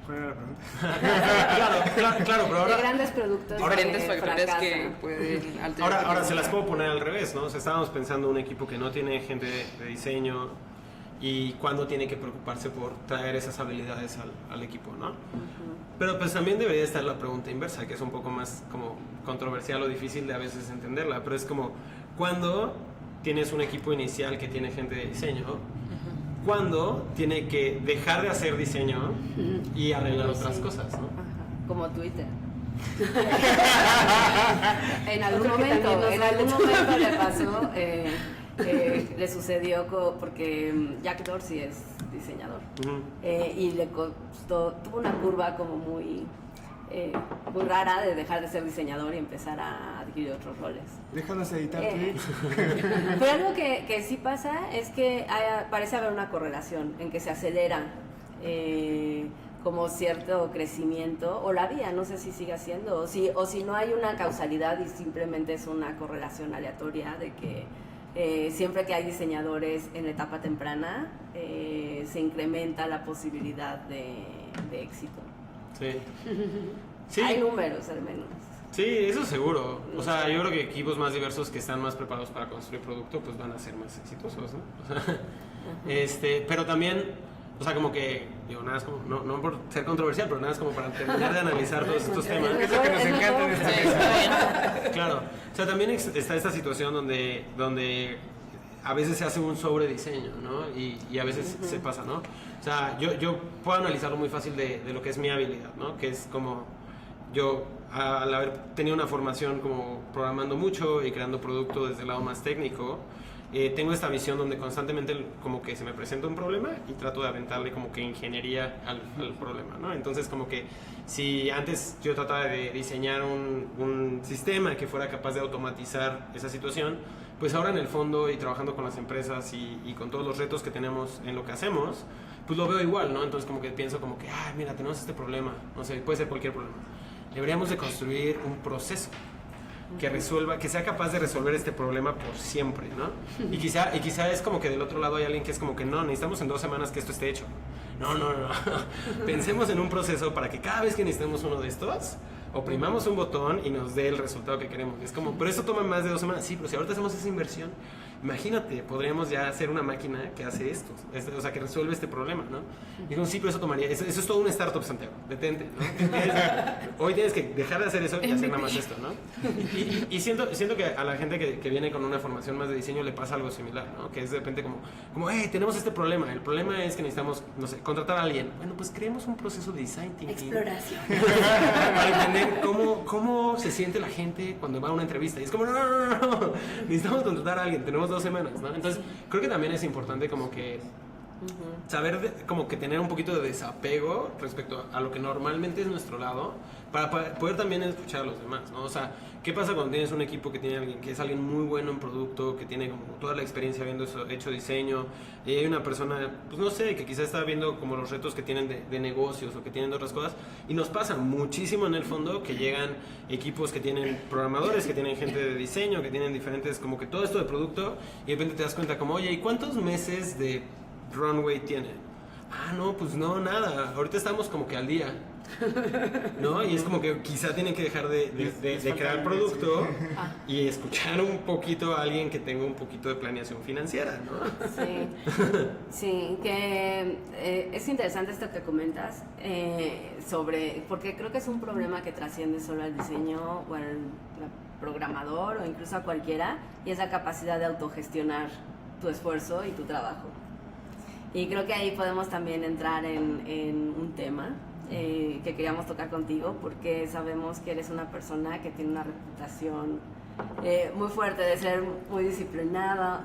¿Cuál era la pregunta? Claro, pero De ahora, grandes productos. Diferentes que factores fracasan. que pueden alterar. ahora se las puedo poner al revés, ¿no? O sea, estábamos pensando un equipo que no tiene gente de diseño y cuándo tiene que preocuparse por traer esas habilidades al equipo, ¿no? Pero pues también debería estar la pregunta inversa, que es un poco más como controversial o difícil de a veces entenderla, pero es como, ¿cuándo tienes un equipo inicial que tiene gente de diseño? ¿Cuándo tiene que dejar de hacer diseño y arreglar otras cosas, ¿no? Ajá. Como Twitter. en algún Creo que momento también nos le pasó, le sucedió porque Jack Dorsey es diseñador y le costó, tuvo una curva como muy rara de dejar de ser diseñador y empezar a adquirir otros roles. Déjanos editar tweets. Pero algo que sí pasa es que parece haber una correlación en que se acelera como cierto crecimiento, o la había, no sé si sigue haciendo, o si no hay una causalidad y simplemente es una correlación aleatoria de que siempre que hay diseñadores en la etapa temprana, se incrementa la posibilidad de éxito. Sí. Sí. Hay números al menos. Sí, eso seguro. O sea, yo creo que equipos más diversos que están más preparados para construir producto, pues van a ser más exitosos, ¿no? O sea, pero también, o sea, como que, digo, nada es como, no por ser controversial, pero nada es como para terminar de analizar todos estos temas. Eso que nos encanta de esta Claro, o sea, también está esta situación donde a veces se hace un sobrediseño, ¿no? Y a veces se pasa, ¿no? O sea, yo puedo analizarlo muy fácil de lo que es mi habilidad, ¿no? Que es como yo, al haber tenido una formación como programando mucho y creando producto desde el lado más técnico, tengo esta visión donde constantemente como que se me presenta un problema y trato de aventarle como que ingeniería al problema, ¿no? Entonces como que si antes yo trataba de diseñar un sistema que fuera capaz de automatizar esa situación, pues ahora en el fondo y trabajando con las empresas y con todos los retos que tenemos en lo que hacemos, pues lo veo igual, ¿no? Entonces como que pienso como que, mira, tenemos este problema, no sé, puede ser cualquier problema. Deberíamos de construir un proceso que resuelva, que sea capaz de resolver este problema por siempre, ¿no? Y quizá es como que del otro lado hay alguien que es como que no, necesitamos en 2 semanas que esto esté hecho. No. Pensemos en un proceso para que cada vez que necesitemos uno de estos, oprimamos un botón y nos dé el resultado que queremos. Es como, pero eso toma más de 2 semanas. Sí, pero si ahorita hacemos esa inversión, imagínate, podríamos ya hacer una máquina que hace esto, o sea, que resuelve este problema, ¿no? Y digo, sí, pero eso tomaría, eso es todo un startup, Santiago, detente, ¿no? Hoy tienes que dejar de hacer eso y hacer nada más esto, ¿no? Y siento que a la gente que viene con una formación más de diseño le pasa algo similar, ¿no? Que es de repente como tenemos este problema, el problema es que necesitamos, no sé, contratar a alguien. Bueno, pues creemos un proceso de design thinking. Exploración. Para entender cómo se siente la gente cuando va a una entrevista. Y es como, no. Necesitamos contratar a alguien, tenemos 2 semanas, ¿no? Entonces, creo que también es importante como que saber como que tener un poquito de desapego respecto a lo que normalmente es nuestro lado para poder también escuchar a los demás, ¿no? O sea, ¿qué pasa cuando tienes un equipo que es alguien muy bueno en producto, que tiene como toda la experiencia habiendo hecho diseño, y hay una persona, pues no sé, que quizás está viendo como los retos que tienen de negocios o que tienen de otras cosas, y nos pasa muchísimo en el fondo que llegan equipos que tienen programadores, que tienen gente de diseño, que tienen diferentes, como que todo esto de producto, y de repente te das cuenta como, oye, ¿y cuántos meses de runway tiene? No, pues no, nada. Ahorita estamos como que al día, ¿no? Y es como que quizá tienen que dejar de crear producto y escuchar un poquito a alguien que tenga un poquito de planeación financiera, ¿no? Sí, que es interesante esto que comentas porque creo que es un problema que trasciende solo al diseño o al programador o incluso a cualquiera, y es la capacidad de autogestionar tu esfuerzo y tu trabajo. Y creo que ahí podemos también entrar en un tema que queríamos tocar contigo, porque sabemos que eres una persona que tiene una reputación muy fuerte de ser muy disciplinado,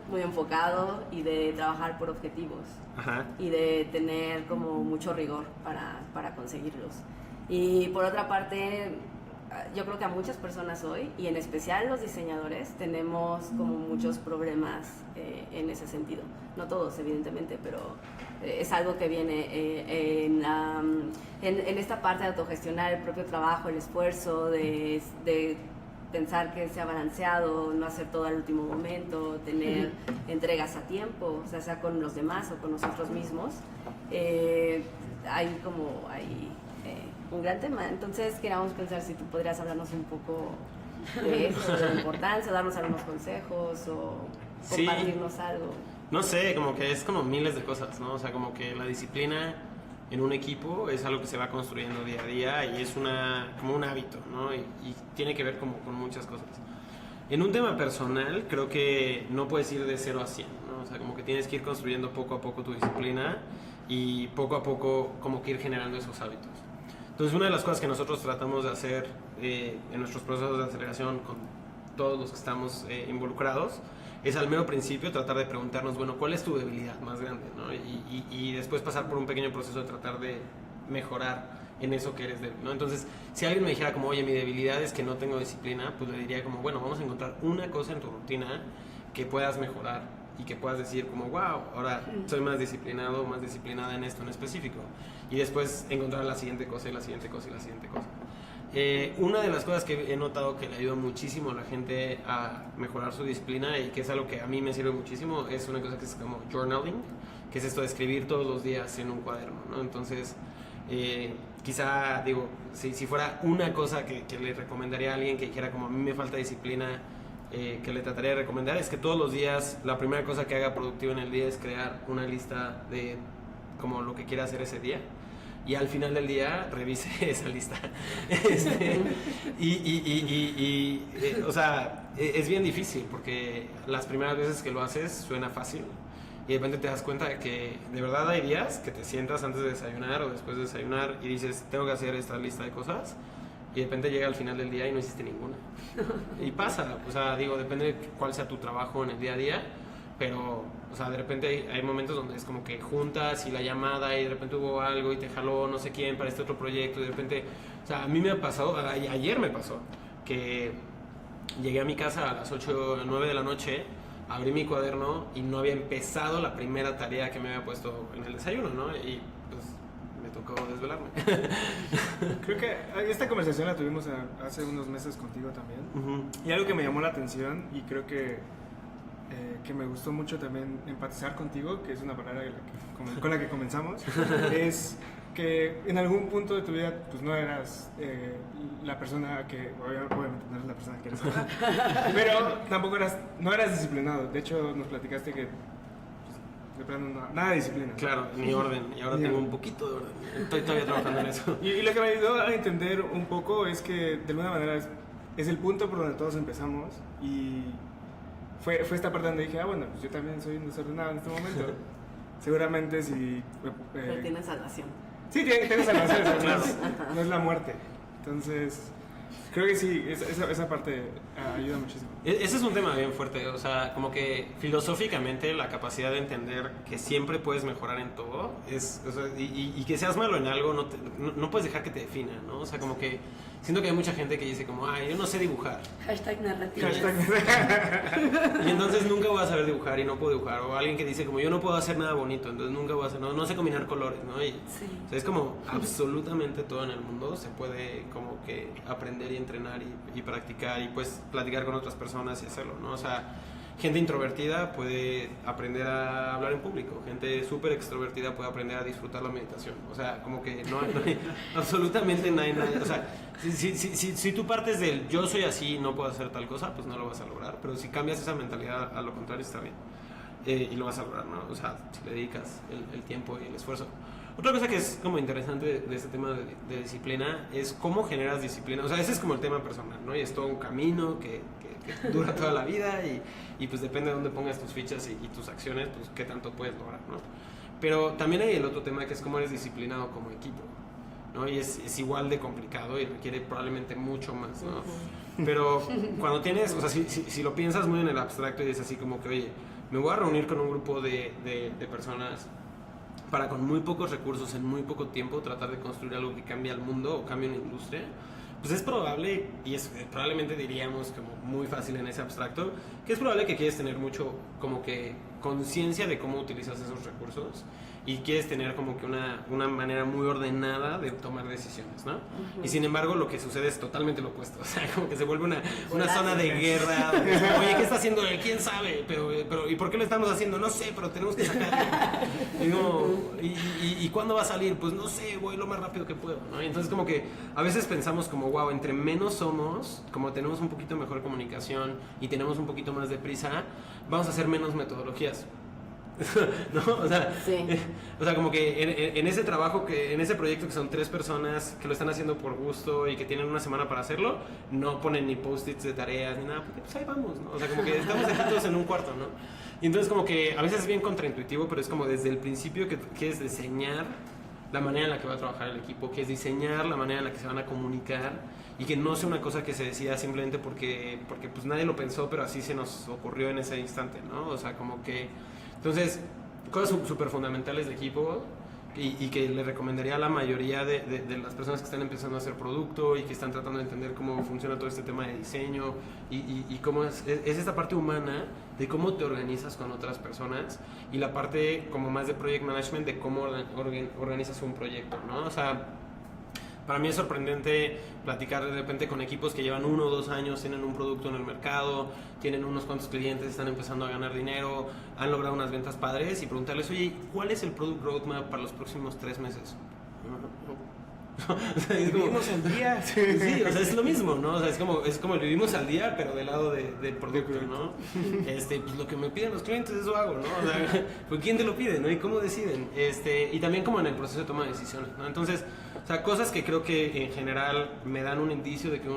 muy enfocado y de trabajar por objetivos. Ajá. Y de tener como mucho rigor para conseguirlos. Y por otra parte, yo creo que a muchas personas hoy, y en especial los diseñadores, tenemos como muchos problemas en ese sentido. No todos, evidentemente, pero es algo que viene en esta parte de autogestionar el propio trabajo, el esfuerzo, de pensar que sea balanceado, no hacer todo al último momento, tener entregas a tiempo, o sea con los demás o con nosotros mismos. Hay un gran tema. Entonces queríamos pensar si tú podrías hablarnos un poco de eso, de la importancia, darnos algunos consejos o compartirnos algo. No sé, como que es como miles de cosas, ¿no? O sea, como que la disciplina en un equipo es algo que se va construyendo día a día y es como un hábito, ¿no? Y tiene que ver como con muchas cosas. En un tema personal, creo que no puedes ir de 0 a 100, ¿no? O sea, como que tienes que ir construyendo poco a poco tu disciplina y poco a poco como que ir generando esos hábitos. Entonces, una de las cosas que nosotros tratamos de hacer en nuestros procesos de aceleración con todos los que estamos involucrados es al mero principio tratar de preguntarnos, bueno, ¿cuál es tu debilidad más grande? ¿No? Y después pasar por un pequeño proceso de tratar de mejorar en eso que eres débil, ¿no? Entonces, si alguien me dijera como, oye, mi debilidad es que no tengo disciplina, pues le diría como, bueno, vamos a encontrar una cosa en tu rutina que puedas mejorar y que puedas decir como, wow, ahora soy más disciplinado, más disciplinada en esto en específico. Y después encontrar la siguiente cosa y la siguiente cosa y la siguiente cosa. Una de las cosas que he notado que le ayuda muchísimo a la gente a mejorar su disciplina y que es algo que a mí me sirve muchísimo es una cosa que es como journaling, que es esto de escribir todos los días en un cuaderno, ¿no? Entonces, quizá, digo, si fuera una cosa que le recomendaría a alguien que dijera como a mí me falta disciplina, que le trataría de recomendar es que todos los días la primera cosa que haga productiva en el día es crear una lista de como lo que quiera hacer ese día. Y al final del día revise esa lista. O sea, es bien difícil porque las primeras veces que lo haces suena fácil y de repente te das cuenta de que de verdad hay días que te sientas antes de desayunar o después de desayunar y dices, tengo que hacer esta lista de cosas y de repente llega al final del día y no hiciste ninguna. Y pasa, o sea, digo, depende de cuál sea tu trabajo en el día a día, pero, o sea, de repente hay momentos donde es como que juntas y la llamada y de repente hubo algo y te jaló no sé quién para este otro proyecto y de repente, o sea, a mí me ha pasado, ayer me pasó, que llegué a mi casa a las 8 o 9 de la noche, abrí mi cuaderno y no había empezado la primera tarea que me había puesto en el desayuno, ¿no? Y pues me tocó desvelarme. Creo que esta conversación la tuvimos hace unos meses contigo también. Uh-huh. Y algo que me llamó la atención y creo que me gustó mucho también empatizar contigo, que es una palabra con la que comenzamos, es que en algún punto de tu vida pues no eras la persona que, obviamente no eres la persona que eres ahora, pero tampoco no eras disciplinado. De hecho nos platicaste que pues, de plano nada de disciplina. Claro, ni orden, y ahora tengo un poquito de orden, estoy todavía trabajando en eso. Y lo que me ayudó a entender un poco es que de alguna manera es el punto por donde todos empezamos y fue esta parte donde dije, bueno, pues yo también soy un desordenado en este momento. Seguramente si... Pero tiene salvación. Sí, tiene salvación, Claro. no es la muerte. Entonces, creo que sí, esa parte ayuda muchísimo. Ese es un tema bien fuerte, o sea, como que filosóficamente la capacidad de entender que siempre puedes mejorar en todo o sea, y que seas malo en algo no puedes dejar que te defina, ¿no? O sea, como que siento que hay mucha gente que dice como, ay, yo no sé dibujar. Hashtag narrativa. Y entonces nunca voy a saber dibujar y no puedo dibujar. O alguien que dice como, yo no puedo hacer nada bonito, entonces nunca voy a hacer, no sé combinar colores, ¿no? Y, Sí. o sea, es como absolutamente todo en el mundo se puede como que aprender y entrenar y practicar y pues platicar con otras personas y hacerlo, ¿no? O sea, gente introvertida puede aprender a hablar en público, gente súper extrovertida puede aprender a disfrutar la meditación, o sea, como que no hay absolutamente nada, o sea, si tú partes del yo soy así y no puedo hacer tal cosa, pues no lo vas a lograr, pero si cambias esa mentalidad a lo contrario está bien, y lo vas a lograr, ¿no? O sea, si le dedicas el tiempo y el esfuerzo. Otra cosa que es como interesante de este tema de disciplina es cómo generas disciplina. O sea, ese es como el tema personal, ¿no? Y es todo un camino que dura toda la vida y pues depende de dónde pongas tus fichas y tus acciones, pues qué tanto puedes lograr, ¿no? Pero también hay el otro tema que es cómo eres disciplinado como equipo, ¿no? Y es igual de complicado y requiere probablemente mucho más, ¿no? Pero cuando tienes, o sea, si lo piensas muy en el abstracto y es así como que, oye, me voy a reunir con un grupo de personas para con muy pocos recursos, en muy poco tiempo, tratar de construir algo que cambie al mundo o cambie una industria, pues es probable, y probablemente diríamos como muy fácil en ese abstracto, que es probable que quieres tener mucho como que conciencia de cómo utilizas esos recursos y quieres tener como que una manera muy ordenada de tomar decisiones, ¿no? Uh-huh. Y sin embargo lo que sucede es totalmente lo opuesto, o sea, como que se vuelve una zona de guerra, oye, ¿qué está haciendo él? ¿Quién sabe? Pero ¿y por qué lo estamos haciendo? No sé, pero tenemos que sacarlo. ¿Y cuándo va a salir? Pues no sé, voy lo más rápido que puedo, ¿no? Y entonces como que a veces pensamos como, wow, entre menos somos, como tenemos un poquito mejor comunicación y tenemos un poquito más de prisa, vamos a hacer menos metodologías. ¿no? O sea, Sí. como que en ese trabajo, en ese proyecto que son 3 personas que lo están haciendo por gusto y que tienen una semana para hacerlo, no ponen ni post-its de tareas ni nada, porque pues ahí vamos, ¿no? O sea, como que estamos aquí todos en un cuarto, ¿no? Y entonces como que a veces es bien contraintuitivo, pero es como desde el principio que es diseñar la manera en la que va a trabajar el equipo, que es diseñar la manera en la que se van a comunicar y que no sea una cosa que se decida simplemente porque pues nadie lo pensó, pero así se nos ocurrió en ese instante, ¿no? O sea, como que... Entonces, cosas súper fundamentales de equipo y que le recomendaría a la mayoría de las personas que están empezando a hacer producto y que están tratando de entender cómo funciona todo este tema de diseño y cómo es esta parte humana de cómo te organizas con otras personas y la parte como más de project management de cómo organizas un proyecto, ¿no? O sea, para mí es sorprendente platicar de repente con equipos que llevan 1 o 2 años, tienen un producto en el mercado, tienen unos cuantos clientes, están empezando a ganar dinero, han logrado unas ventas padres y preguntarles, oye, ¿cuál es el product roadmap para los próximos 3 meses? O sea, Vivimos el día. Sí, o sea, es lo mismo, ¿no? O sea, es como el vivimos al día, pero del lado del producto, ¿no? Pues lo que me piden los clientes, eso hago, ¿no? O sea, pues ¿quién te lo pide, no? ¿Y cómo deciden? Y también como en el proceso de toma de decisiones, ¿no? Entonces, o sea, cosas que creo que en general me dan un indicio de que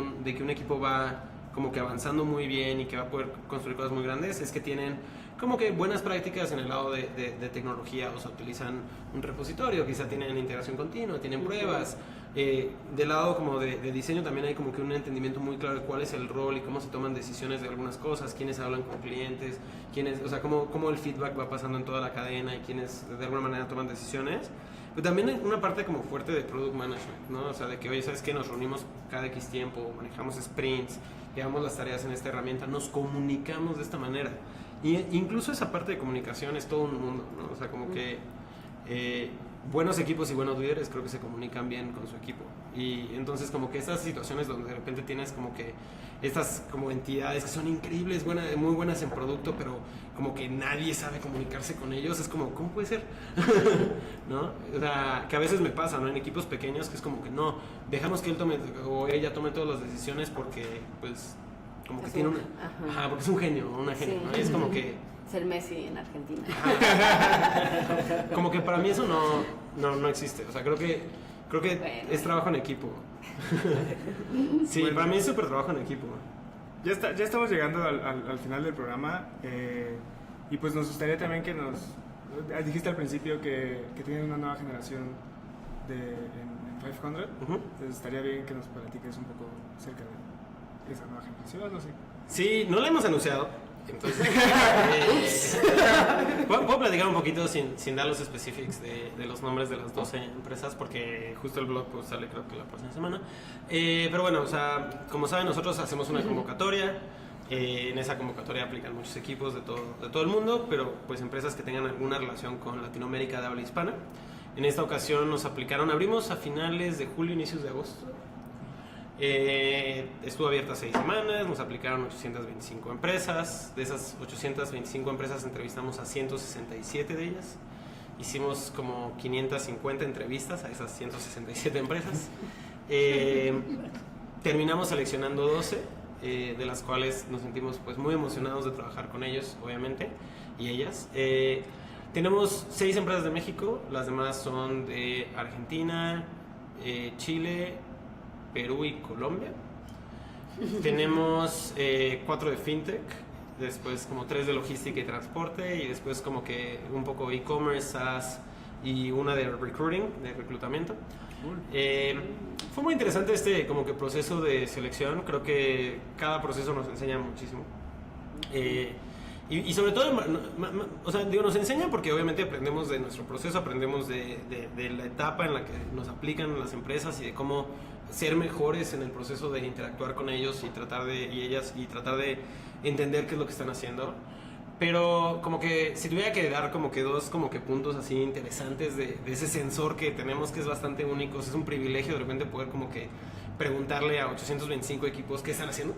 un equipo va como que avanzando muy bien y que va a poder construir cosas muy grandes, es que tienen como que buenas prácticas en el lado de tecnología, o sea, utilizan un repositorio, quizá tienen integración continua, tienen pruebas. Del lado como de diseño también hay como que un entendimiento muy claro de cuál es el rol y cómo se toman decisiones de algunas cosas, quiénes hablan con clientes, o sea, cómo el feedback va pasando en toda la cadena y quiénes de alguna manera toman decisiones. Pero también hay una parte como fuerte de product management, ¿no? O sea, de que, oye, ¿sabes qué? Nos reunimos cada X tiempo, manejamos sprints, llevamos las tareas en esta herramienta, nos comunicamos de esta manera. Y incluso esa parte de comunicación es todo un mundo, ¿no? O sea, como que buenos equipos y buenos líderes creo que se comunican bien con su equipo. Y entonces como que estas situaciones donde de repente tienes como que estas como entidades que son increíbles, muy buenas en producto, pero como que nadie sabe comunicarse con ellos, es como, ¿cómo puede ser? ¿No? O sea, que a veces me pasa, ¿no? En equipos pequeños que es como que no, dejamos que él tome o ella tome todas las decisiones porque pues como que tiene porque es un genio, una genio, ¿no? Y es como que ser Messi en Argentina. como que para mí eso no existe. O sea, creo que bueno, es trabajo en equipo. Sí, bueno, para mí es súper trabajo en equipo. Ya estamos llegando al final del programa y pues nos gustaría también que dijiste al principio que tienen una nueva generación en 500. Entonces estaría bien que nos platiques un poco acerca de esa nueva generación, no sé. Sí, no la hemos anunciado. Entonces, puedo platicar un poquito sin dar los specifics de los nombres de las 12 empresas, porque justo el blog pues, sale creo que la próxima semana. Pero bueno, o sea, como saben, nosotros hacemos una convocatoria. En esa convocatoria aplican muchos equipos de todo el mundo, pero pues empresas que tengan alguna relación con Latinoamérica de habla hispana. En esta ocasión nos aplicaron, abrimos a finales de julio, inicios de agosto. Estuvo abierta 6 semanas, nos aplicaron 825 empresas. De esas 825 empresas entrevistamos a 167 de ellas. Hicimos como 550 entrevistas a esas 167 empresas. Terminamos seleccionando 12, de las cuales nos sentimos pues muy emocionados de trabajar con ellos, obviamente, y ellas. Tenemos 6 empresas de México, las demás son de Argentina, Chile, Perú y Colombia. Tenemos 4 de fintech, después como 3 de logística y transporte, y después como que un poco e-commerce, SaaS, y una de recruiting, de reclutamiento. Fue muy interesante este como que proceso de selección. Creo que cada proceso nos enseña muchísimo. Y sobre todo, o sea, digo, nos enseña porque obviamente aprendemos de nuestro proceso, aprendemos de la etapa en la que nos aplican las empresas y de cómo ser mejores en el proceso de interactuar con ellos y tratar de entender qué es lo que están haciendo. Pero como que si tuviera que dar como que 2 como que puntos así interesantes de ese sensor que tenemos, que es bastante único, es un privilegio de repente poder como que preguntarle a 825 equipos qué están haciendo.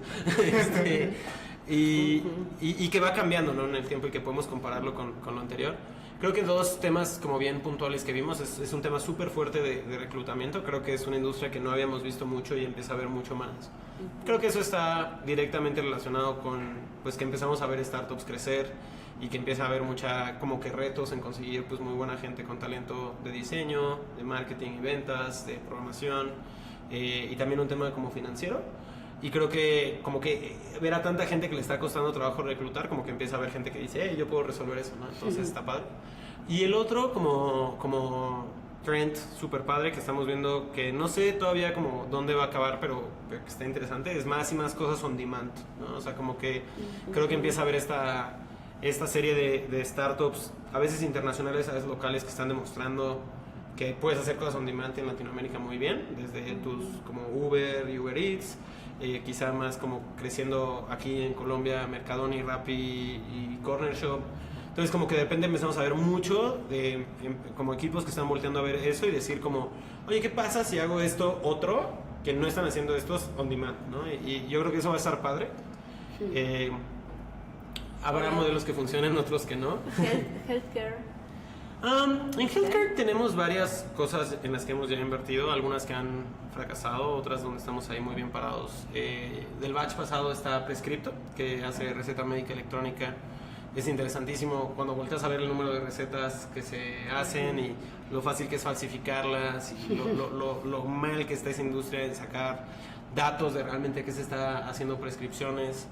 Y que va cambiando, ¿no? En el tiempo y que podemos compararlo con lo anterior. Creo que 2 temas como bien puntuales que vimos es un tema súper fuerte de reclutamiento. Creo que es una industria que no habíamos visto mucho y empieza a ver mucho más. Creo que eso está directamente relacionado con pues que empezamos a ver startups crecer y que empieza a haber mucha como que retos en conseguir pues muy buena gente con talento de diseño, de marketing y ventas, de programación y también un tema como financiero. Y creo que como que ver a tanta gente que le está costando trabajo reclutar, como que empieza a haber gente que dice, yo puedo resolver eso, ¿no? Entonces está padre. Y el otro como trend súper padre que estamos viendo, que no sé todavía como dónde va a acabar, pero que está interesante, es más y más cosas on demand, ¿no? O sea, como que creo que empieza a haber esta serie de startups, a veces internacionales, a veces locales, que están demostrando que puedes hacer cosas on demand en Latinoamérica muy bien, desde tus como Uber y Uber Eats, quizá más como creciendo aquí en Colombia, Mercadona, Rappi y Corner Shop. Entonces como que de repente empezamos a ver mucho de como equipos que están volteando a ver eso y decir como, oye, ¿qué pasa si hago esto otro que no están haciendo estos on demand, ¿no? Y yo creo que eso va a estar padre. Habrá modelos que funcionen, otros que no. Healthcare. En healthcare tenemos varias cosas en las que hemos ya invertido, algunas que han fracasado, otras donde estamos ahí muy bien parados. Del batch pasado está Prescripto, que hace receta médica electrónica. Es interesantísimo cuando volteas a ver el número de recetas que se hacen y lo fácil que es falsificarlas y lo mal que está esa industria en sacar datos de realmente qué se está haciendo prescripciones.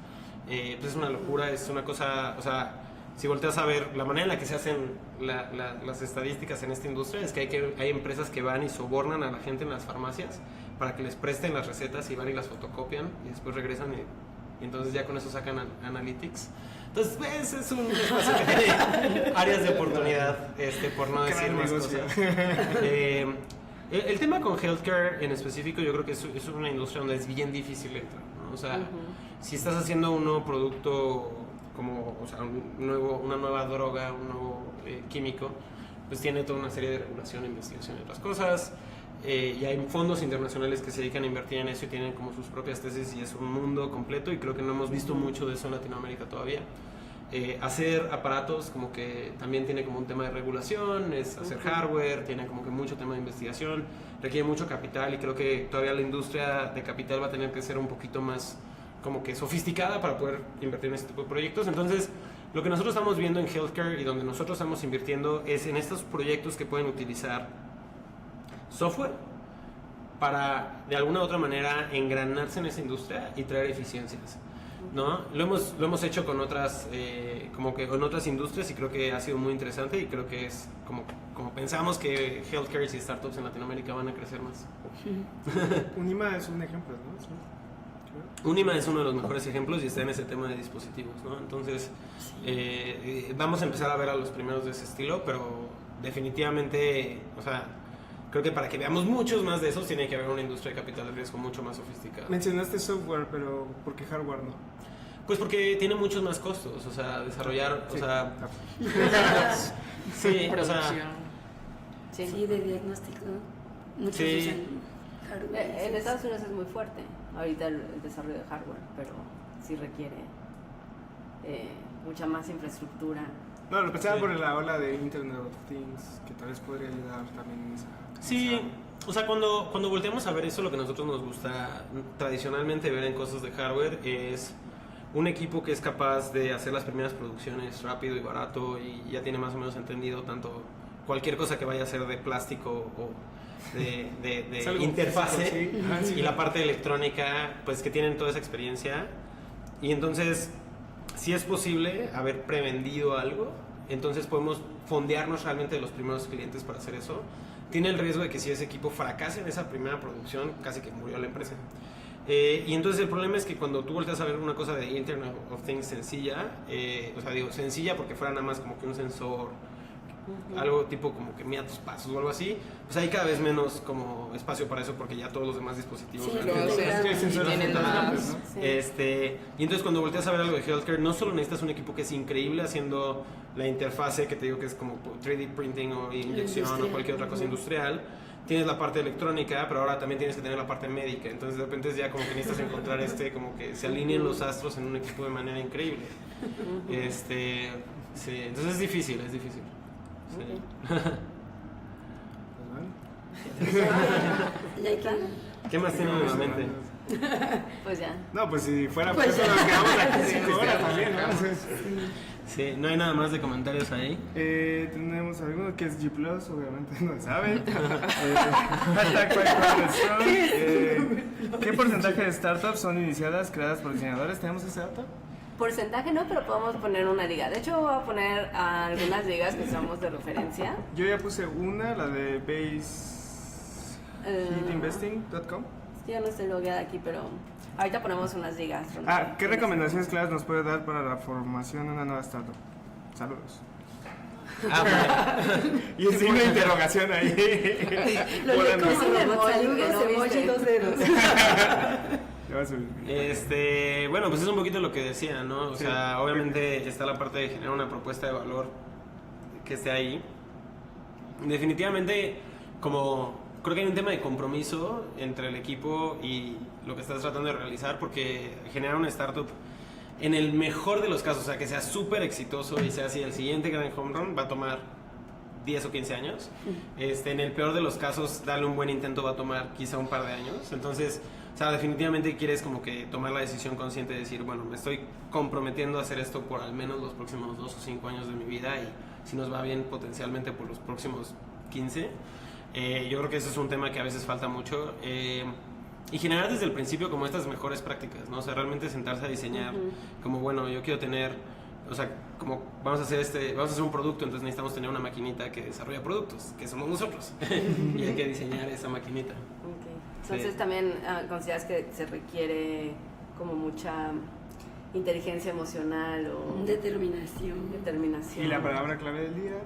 Pues es una locura, es una cosa, o sea, si volteas a ver la manera en la que se hacen las estadísticas en esta industria, es que hay empresas que van y sobornan a la gente en las farmacias para que les presten las recetas y van y las fotocopian y después regresan y entonces ya con eso sacan analytics. Entonces, pues, es un espacio que tiene áreas de oportunidad, por no decir más cosas. El tema con healthcare en específico, yo creo que es una industria donde es bien difícil entrar, ¿no? O sea, si estás haciendo un nuevo producto, como, o sea, una nueva droga, un nuevo químico, pues tiene toda una serie de regulación, investigación y otras cosas. Y hay fondos internacionales que se dedican a invertir en eso y tienen como sus propias tesis y es un mundo completo y creo que no hemos visto mucho de eso en Latinoamérica todavía. Hacer aparatos como que también tiene como un tema de regulación, es hacer hardware, tiene como que mucho tema de investigación, requiere mucho capital y creo que todavía la industria de capital va a tener que ser un poquito más como que sofisticada para poder invertir en este tipo de proyectos. Entonces, lo que nosotros estamos viendo en healthcare y donde nosotros estamos invirtiendo es en estos proyectos que pueden utilizar software para de alguna u otra manera engranarse en esa industria y traer eficiencias, ¿no? Lo hemos hecho con otras como que con otras industrias y creo que ha sido muy interesante y creo que es como pensamos que healthcare y startups en Latinoamérica van a crecer más. Unima es un ejemplo, ¿no? Sí. Unima es uno de los mejores ejemplos y está en ese tema de dispositivos, ¿no? Entonces vamos a empezar a ver a los primeros de ese estilo, pero definitivamente, o sea, creo que para que veamos muchos más de esos tiene que haber una industria de capital de riesgo mucho más sofisticada. Mencionaste software, pero ¿por qué hardware no? Pues porque tiene muchos más costos, o sea, desarrollar, Sí. o sea, Sí, o producción. sea, Sí, de diagnóstico. Muchos Sí. usan hardware. En Estados Unidos es muy fuerte ahorita el desarrollo de hardware, pero sí requiere mucha más infraestructura. No, lo pensaba Sí. por la ola de Internet of Things, que tal vez podría ayudar también en esa... sí, o sea, cuando volteamos a ver eso, lo que a nosotros nos gusta tradicionalmente ver en cosas de hardware es un equipo que es capaz de hacer las primeras producciones rápido y barato y ya tiene más o menos entendido tanto cualquier cosa que vaya a ser de plástico o de Es algo interfase físico, sí. Ajá, sí. y la parte de electrónica, pues que tienen toda esa experiencia y entonces si es posible haber prevendido algo, entonces podemos fondearnos realmente de los primeros clientes para hacer eso. Tiene el riesgo de que si ese equipo fracase en esa primera producción, casi que murió la empresa. Y entonces el problema es que cuando tú volteas a ver una cosa de Internet of Things sencilla, o sea, digo sencilla porque fuera nada más como que un sensor, algo tipo como que mira tus pasos o algo así, pues hay cada vez menos como espacio para eso porque ya todos los demás dispositivos Sí, Lo realmente hacen. Es que el sensor Y tienen es más. ¿no? Sí. y entonces cuando volteas a ver algo de healthcare, no solo necesitas un equipo que es increíble haciendo la interfase, que te digo que es como 3D printing o inyección o Industrial. cualquier otra cosa industrial, tienes la parte eléctrica, pero ahora también tienes que tener la parte médica, entonces de repente ya como que necesitas encontrar como que se alineen los astros en un equipo de manera increíble. Sí, entonces es difícil. Sí. Pues bueno. Ya hay que ¿Qué más tienen en la mente? Pues ya. No, pues si fuera por Pues eso ya. nos quedamos aquí 5 horas también, ¿no? Sí, no hay nada más de comentarios ahí. Tenemos alguno que es G+, obviamente no saben. Hashtag #QuackRedStrong. ¿Qué porcentaje de startups son iniciadas, creadas por diseñadores? ¿Tenemos ese dato? Porcentaje no, pero podemos poner una liga. De hecho, voy a poner algunas ligas que somos de referencia. Yo ya puse una, la de basehittinvesting.com. Yo no estoy logueada aquí, pero ahorita ponemos unas ligas. ¿Qué recomendaciones claras nos puede dar para la formación de una nueva startup? Saludos. Y el signo de interrogación ahí. Lo Volando. leí como robot, Emoji, saludos, que no emoji, viste. 2 dedos. Ya va a subir. Bueno, pues es un poquito lo que decía, ¿no? O Sí. sea, obviamente está la parte de generar una propuesta de valor que esté ahí. Definitivamente, como creo que hay un tema de compromiso entre el equipo y lo que estás tratando de realizar, porque generar una startup, en el mejor de los casos, o sea, que sea súper exitoso y sea así el siguiente gran home run, va a tomar 10 o 15 años. En el peor de los casos, darle un buen intento va a tomar quizá un par de años. Entonces, o sea, definitivamente quieres como que tomar la decisión consciente de decir, bueno, me estoy comprometiendo a hacer esto por al menos los próximos 2 o 5 años de mi vida y si nos va bien potencialmente por los próximos 15. Yo creo que ese es un tema que a veces falta mucho. Y generar desde el principio como estas mejores prácticas, ¿no? O sea, realmente sentarse a diseñar como, bueno, yo quiero tener, o sea, como vamos a hacer un producto, entonces necesitamos tener una maquinita que desarrolla productos, que somos nosotros. Y hay que diseñar esa maquinita. Okay. Entonces Sí. también consideras que se requiere como mucha inteligencia emocional o Determinación. determinación. Y la palabra clave del día,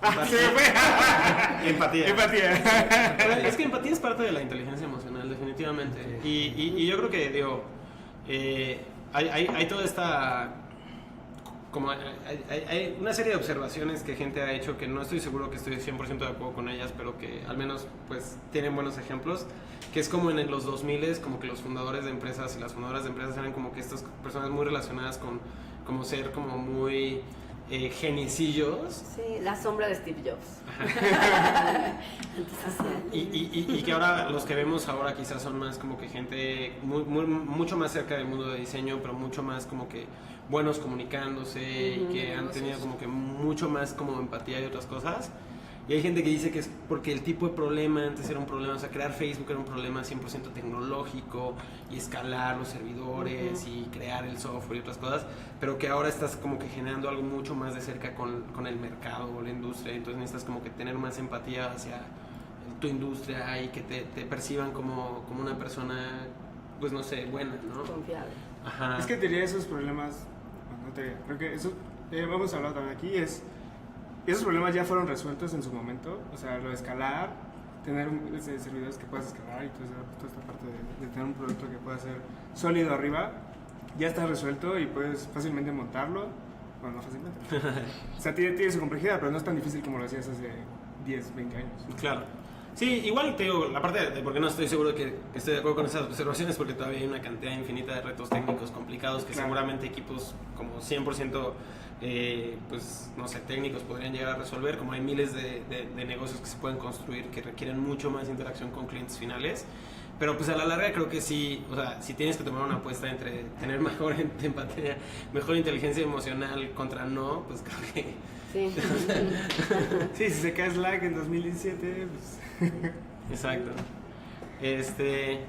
Empatía. se fue. Empatía. Empatía. Pero es que empatía es parte de la inteligencia emocional, definitivamente. Y yo creo que, digo, hay toda esta... Como hay una serie de observaciones que gente ha hecho que no estoy seguro que estoy 100% de acuerdo con ellas, pero que al menos pues tienen buenos ejemplos, que es como en los 2000 como que los fundadores de empresas y las fundadoras de empresas eran como que estas personas muy relacionadas con como ser como muy genicillos. Sí, la sombra de Steve Jobs. Antisocial. Y que ahora los que vemos ahora quizás son más como que gente mucho más cerca del mundo de diseño, pero mucho más como que buenos comunicándose y que han tenido como que mucho más como empatía y otras cosas. Y hay gente que dice que es porque el tipo de problema antes era un problema, o sea, crear Facebook era un problema 100% tecnológico y escalar los servidores y crear el software y otras cosas, pero que ahora estás como que generando algo mucho más de cerca con el mercado o la industria, entonces necesitas como que tener más empatía hacia tu industria y que te perciban como una persona, pues no sé, buena, ¿no? Confiable. Ajá. Es que diría esos problemas, bueno, no te diría, creo que eso, vamos a hablar también aquí, esos problemas ya fueron resueltos en su momento, o sea, lo de escalar, tener servidores que puedas escalar y toda esta parte de tener un producto que pueda ser sólido arriba, ya está resuelto y puedes fácilmente montarlo, bueno, no fácilmente, o sea, tiene su complejidad, pero no es tan difícil como lo hacías hace 10, 20 años. Claro. Sí, igual te digo, la parte de por qué no estoy seguro de que estoy de acuerdo con esas observaciones, porque todavía hay una cantidad infinita de retos técnicos complicados que Claro. seguramente equipos como 100%, pues no sé, técnicos podrían llegar a resolver, como hay miles de negocios que se pueden construir que requieren mucho más interacción con clientes finales. Pero pues a la larga creo que sí, o sea, si tienes que tomar una apuesta entre tener mejor empatía, mejor inteligencia emocional contra no, pues creo que... Sí. Sí, si se cae Slack en 2017, pues... Exacto.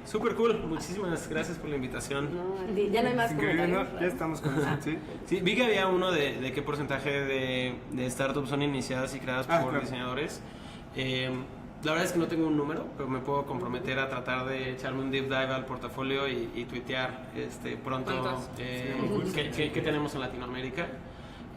Súper cool, muchísimas gracias por la invitación. No, a ti. Ya no hay más Increíble, comentarios. ¿no? Ya estamos con eso, ¿sí? Sí, vi que había uno de qué porcentaje de startups son iniciadas y creadas por Claro. diseñadores. La verdad es que no tengo un número, pero me puedo comprometer a tratar de echarme un deep dive al portafolio y tuitear pronto ¿Cuántos? qué tenemos en Latinoamérica.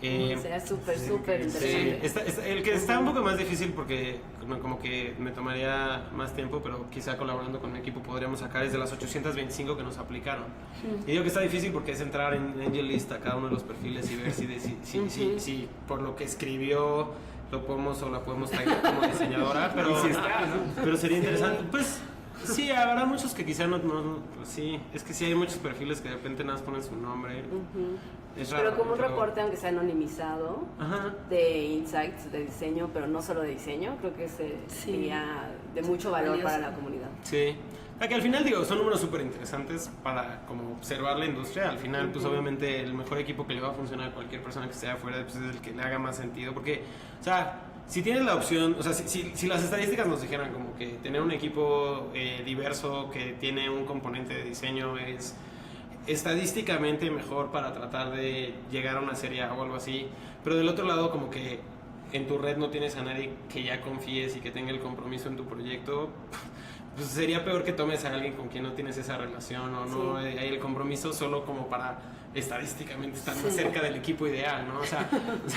Será súper, súper Sí, interesante. el que está un poco más difícil porque como que me tomaría más tiempo, pero quizá colaborando con mi equipo podríamos sacar es de las 825 que nos aplicaron. Y digo que está difícil porque es entrar en AngelList a cada uno de los perfiles y ver si por lo que escribió lo podemos o la podemos traer como diseñadora, pero, Y si está, ¿no? pero sería interesante. Pues sí, habrá muchos que quizá no pues sí, es que sí hay muchos perfiles que de repente nada más ponen su nombre. Es raro, Pero como un reporte, aunque sea anonimizado, Ajá. de insights de diseño, pero no solo de diseño, creo que Sí. sería de mucho valor Valioso. para la comunidad. Sí. Que al final, digo, son números súper interesantes para como observar la industria. Al final, pues obviamente el mejor equipo que le va a funcionar a cualquier persona que esté afuera pues, es el que le haga más sentido. Porque, o sea, si tienes la opción, o sea, si las estadísticas nos dijeran como que tener un equipo diverso que tiene un componente de diseño es estadísticamente mejor para tratar de llegar a una serie A o algo así, pero del otro lado como que en tu red no tienes a nadie que ya confíes y que tenga el compromiso en tu proyecto, pues sería peor que tomes a alguien con quien no tienes esa relación o no hay el compromiso solo como para estadísticamente estar más cerca del equipo ideal, ¿no? O sea,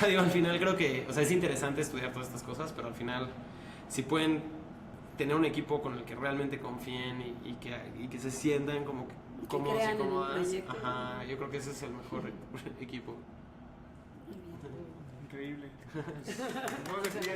digo, al final creo que, o sea, es interesante estudiar todas estas cosas, pero al final si pueden tener un equipo con el que realmente confíen y que se sientan como cómodos crean y en el cómodas, proyecto. ajá, yo creo que ese es el mejor equipo. Increíble. Supongo que sí, ya.